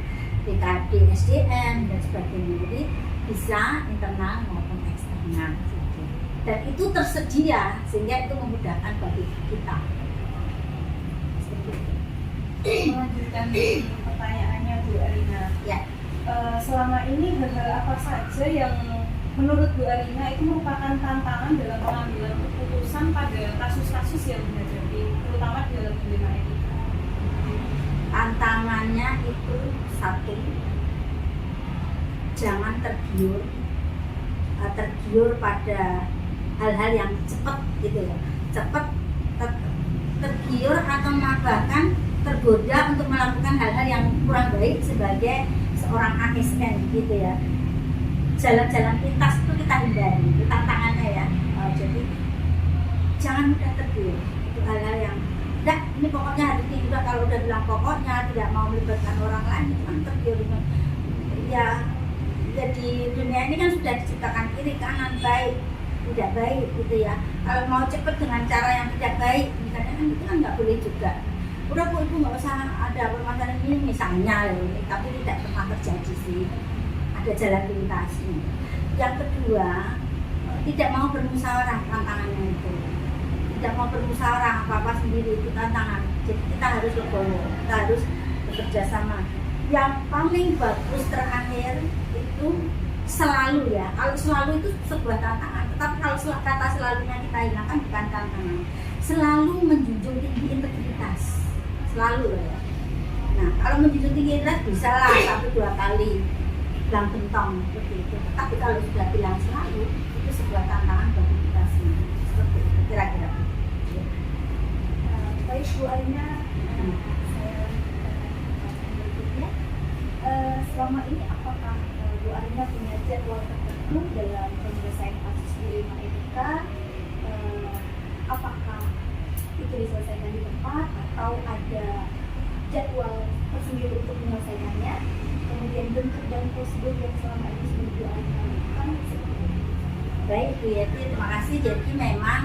Speaker 8: BKD SDM dan sebagainya. Jadi bisa internal maupun eksternal. Dan itu tersedia sehingga itu memudahkan bagi kita.
Speaker 7: Melanjutkan pertanyaannya Bu Arina.
Speaker 8: Ya.
Speaker 7: Selama ini hal-hal apa saja yang menurut Bu Arina itu merupakan tantangan dalam pengambilan keputusan pada kasus-kasus yang dihadapi, terutama dalam dilema etika?
Speaker 8: Tantangannya itu satu, jangan tergiur pada hal-hal yang cepat gitu ya, cepat tergiur atau bahkan tergoda untuk melakukan hal-hal yang kurang baik sebagai seorang ASN gitu ya. Jalan-jalan pintas itu kita hindari, itu tantangannya ya. Jadi jangan mudah tergiur, itu hal-hal yang enggak, ini pokoknya hari ini juga, kalau udah bilang pokoknya tidak mau melibatkan orang lain itu kan tergiur. Ya, jadi dunia ini kan sudah diciptakan kiri kanan, baik tidak baik gitu ya. Kalau mau cepat dengan cara yang tidak baik misalnya kan itu kan nggak boleh juga. Udah Bu, ibu nggak usah ada permasalahan ini misalnya, tapi tidak pernah terjadi sih, ada jalan pintas. Yang kedua, tidak mau bermusyawarah, tantangannya itu tidak mau bermusyawarah apa-apa sendiri, itu tantangan. Jadi kita harus legowo, kita harus bekerja sama. Yang paling bagus terakhir itu selalu ya, kalau selalu itu sebuah tantangan, tetapi kalau kata selalunya kita hilangkan bukan tantangan, selalu menjunjung tinggi integritas, selalu ya. Nah, kalau menjunjung tinggi integritas bisa lah 1-2 kali bilang bentong seperti itu, tapi kalau sudah bilang selalu itu sebuah tantangan bagi kita semua, seperti itu kira-kira.
Speaker 6: Baik Bu Arina, saya berikutnya, selama ini apakah Bu Arina punya jadwal tertentu dalam penyelesaian kasus dilema etika? Apakah itu diselesaikan di tempat atau ada jadwal tersendiri untuk menyelesaikannya? Kemudian bentuk dan prosedur yang selama ini sudah Bu Arina lakukan seperti itu.
Speaker 8: Baik Bu Yeti, terima kasih. Jadi memang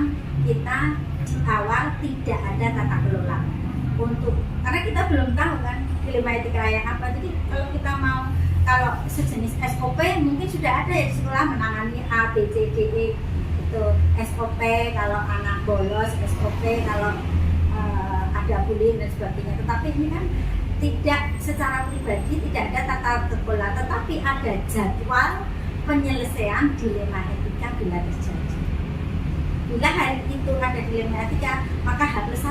Speaker 8: kita di awal tidak ada tata kelola untuk, karena kita belum tahu kan dilema etika yang apa. Jadi kalau kita mau, kalau sejenis SOP mungkin sudah ada ya di sekolah menangani A, B, C, D, E itu SOP kalau anak bolos, SOP kalau ada bullying dan sebagainya. Tetapi ini kan tidak secara pribadi, tidak ada tata kelola, tetapi ada jadwal penyelesaian dilema etika bila terjadi. Bila hari itu ada dilema etika, maka H+1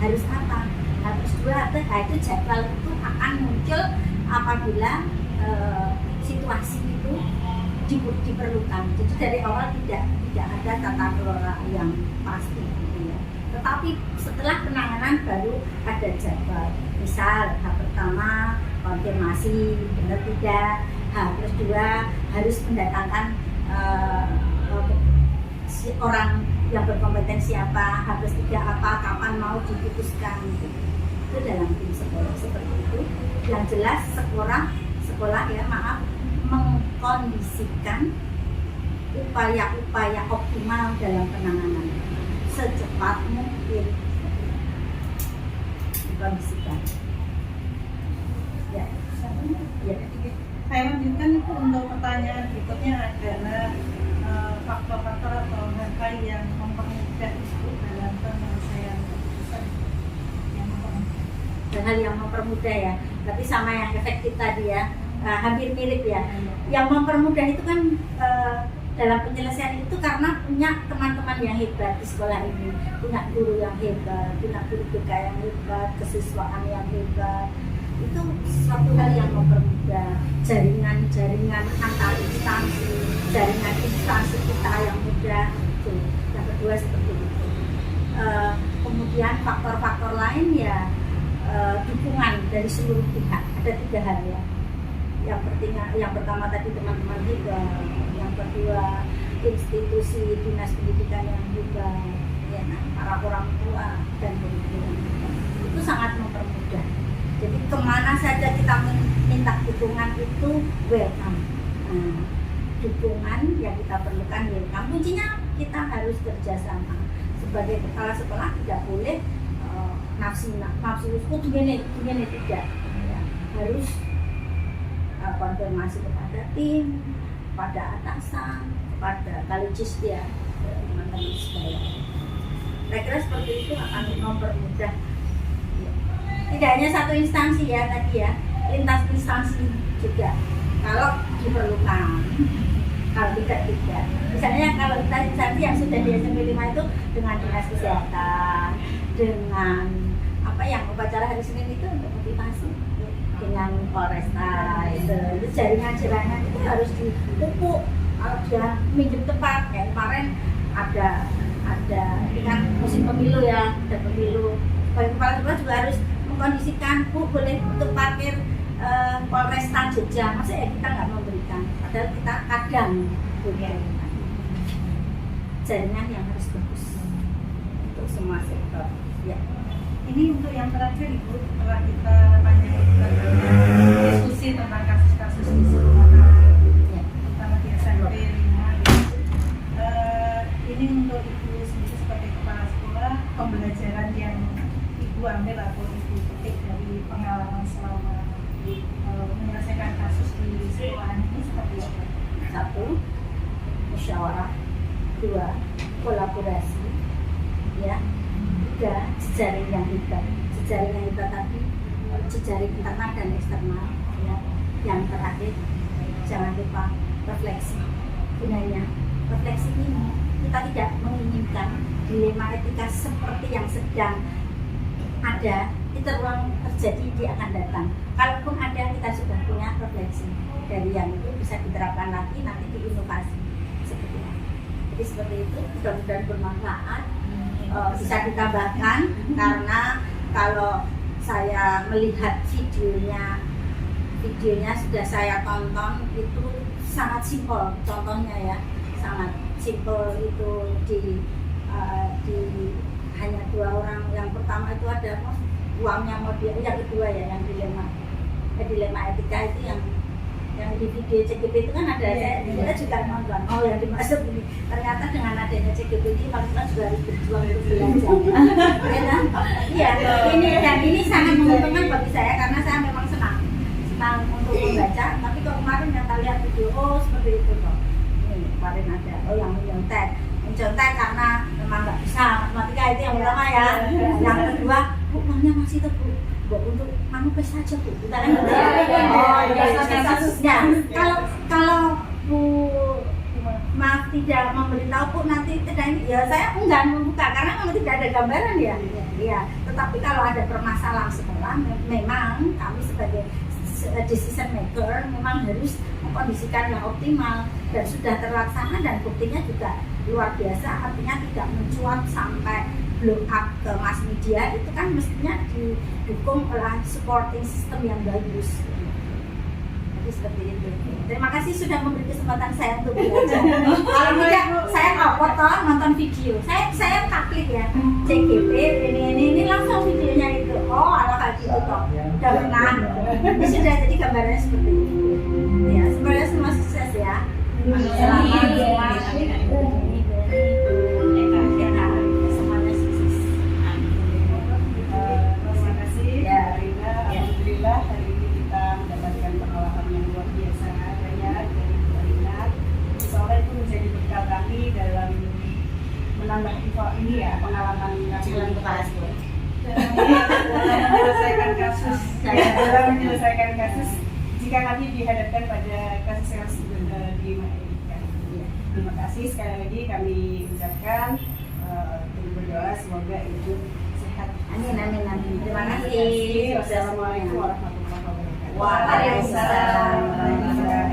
Speaker 8: harus apa? H+2 itu jadwal itu akan muncul apabila situasi itu diperlukan. Jadi dari awal tidak ada tata kelola yang pasti gitu ya. Tetapi setelah penanganan baru ada jadwal. Misal H pertama konfirmasi benar tidak, H+2 harus mendatangkan orang yang berkompeten siapa, H+3 apa, kapan mau diputuskan gitu. Itu dalam tim sekolah seperti itu. Yang jelas sekolah ya maaf mengkondisikan upaya-upaya optimal dalam penanganan secepat mungkin dikondisikan. Ya.
Speaker 4: Saya lanjutkan itu untuk pertanyaan berikutnya adalah faktor-faktor atau hal-hal yang mempermudah itu dalam penyelesaian keputusan yang mempermudah.
Speaker 8: Hal yang mempermudah ya, tapi sama yang efektif tadi ya, hampir mirip ya. Yang mempermudah itu kan dalam penyelesaian itu karena punya teman-teman yang hebat di sekolah ini, punya guru yang hebat, punya guru BK yang hebat, kesiswaan yang hebat. Itu suatu hal yang mempermudah, jaringan antar instansi, jaringan instansi kita yang mudah itu. Yang kedua seperti itu. Kemudian faktor-faktor lain ya dukungan dari seluruh pihak. Ada 3 hal ya. Yang pertama tadi teman-teman juga, yang kedua institusi dinas pendidikan yang juga, ya, para orang tua dan pemikiran itu sangat mempermudah. Jadi kemana saja kita minta dukungan itu welcome. Nah, dukungan yang kita perlukan welcome. Kuncinya kita harus kerjasama. Sebagai kepala sekolah tidak boleh nafsu begini tidak. Ya, harus konfirmasi kepada tim, pada atasan, pada kalicis ya, teman-teman sekalian. Saya kira seperti itu akan mempermudah. Tidak hanya satu instansi ya tadi ya, lintas instansi juga kalau diperlukan. Kalau tidak. Misalnya kalau lintas instansi yang sudah di SMP 5 itu dengan dinas kesehatan, dengan apa yang upacara hari Senin itu untuk motivasi, dengan Polresta itu jaringan itu harus dipupuk. Kalau dia minjem tempat kayak kemarin ada dengan musim pemilu ya, ada pemilu. Kepala sekolah juga harus mengkondisikan, Bu boleh untuk parkir Polresta Jogja, masa ya kita nggak memberikan, padahal kita kadang punya jaringan yang harus bagus untuk semua sektor. Ya.
Speaker 4: Ini untuk yang terakhir Ibu, setelah kita banyak diskusi tentang kasus-kasus di sekolah, terutama di SMP 5. Ini untuk Ibu sendiri sebagai kepala sekolah, pembelajaran yang Ibu ambil atau Ibu petik dari pengalaman selama menyelesaikan kasus di sekolahan ini seperti apa?
Speaker 8: 1, musyawarah. 2, kolaborasi. Ya. 3, jejaring yang hebat. Jejaring yang hebat tadi, jejaring internal dan eksternal. Ya. Yang terakhir, jangan lupa refleksi. Gunanya refleksi ini kita tidak menginginkan dilema etika seperti yang sedang ada itu terulang terjadi di akan datang. Kalaupun ada, kita sudah punya refleksi dari yang itu bisa diterapkan lagi nanti di inovasi seperti itu. Jadi seperti itu, mudah-mudahan bermanfaat. Bisa ditambahkan karena kalau saya melihat videonya sudah saya tonton itu sangat simpel, contohnya ya sangat simpel itu di hanya 2 orang. Yang pertama itu ada apa? Uangnya mau dia, yang kedua ya yang dilema etika itu yang di video CGP itu kan ada, kita juga nonton, oh yang dimaksud ini ternyata dengan adanya CGP ini kita juga harus berjuang untuk belajar. Iya, ini sangat menguntungkan bagi saya karena saya memang senang untuk membaca, tapi kalau kemarin yang kita lihat video, oh seperti itu toh. Ini kemarin ada, oh yang mencontek karena memang nggak bisa matematika itu yang pertama ya. Yang kedua, Bu, uangnya masih tuh Bu, untuk manupes saja Bu, kita kan gitu ya. Oh iya, kasusnya. Kalau Bu maaf tidak memberitahu Bu nanti ya saya enggan membuka karena memang tidak ada gambaran ya. Iya, tetapi kalau ada permasalahan sekolah, memang kami sebagai decision maker memang harus mengkondisikan yang optimal dan sudah terlaksana dan buktinya juga luar biasa, artinya tidak mencuat sampai blow up ke mass media, itu kan mestinya didukung oleh supporting system yang bagus. Jadi seperti itu. Terima kasih sudah memberi kesempatan saya untuk belajar. Kalau tidak saya nonton video, saya klik ya CGP ini langsung videonya itu. Oh ala kayak gitu toh, udah pernah. Ini sudah jadi gambarnya seperti itu. Ya semoga semua sukses ya. Selamat semuanya sukses.
Speaker 3: Terima kasih Rina. Alhamdulillah hari ini kita mendapatkan pengalaman yang luar biasa banyak dari Bu Rina. Soalnya itu menjadi bekal kami dalam menambah info ini ya, pengalaman kami
Speaker 8: kepala sekolah.
Speaker 3: dalam menyelesaikan kasus jika kami dihadapkan pada kasus yang di Malaysia. Terima kasih sekali lagi kami ucapkan berdoa semoga Ibu sehat.
Speaker 8: Amin. Terima kasih.
Speaker 3: Wassalamualaikum warahmatullahi wabarakatuh.
Speaker 8: Waalaikumsalam.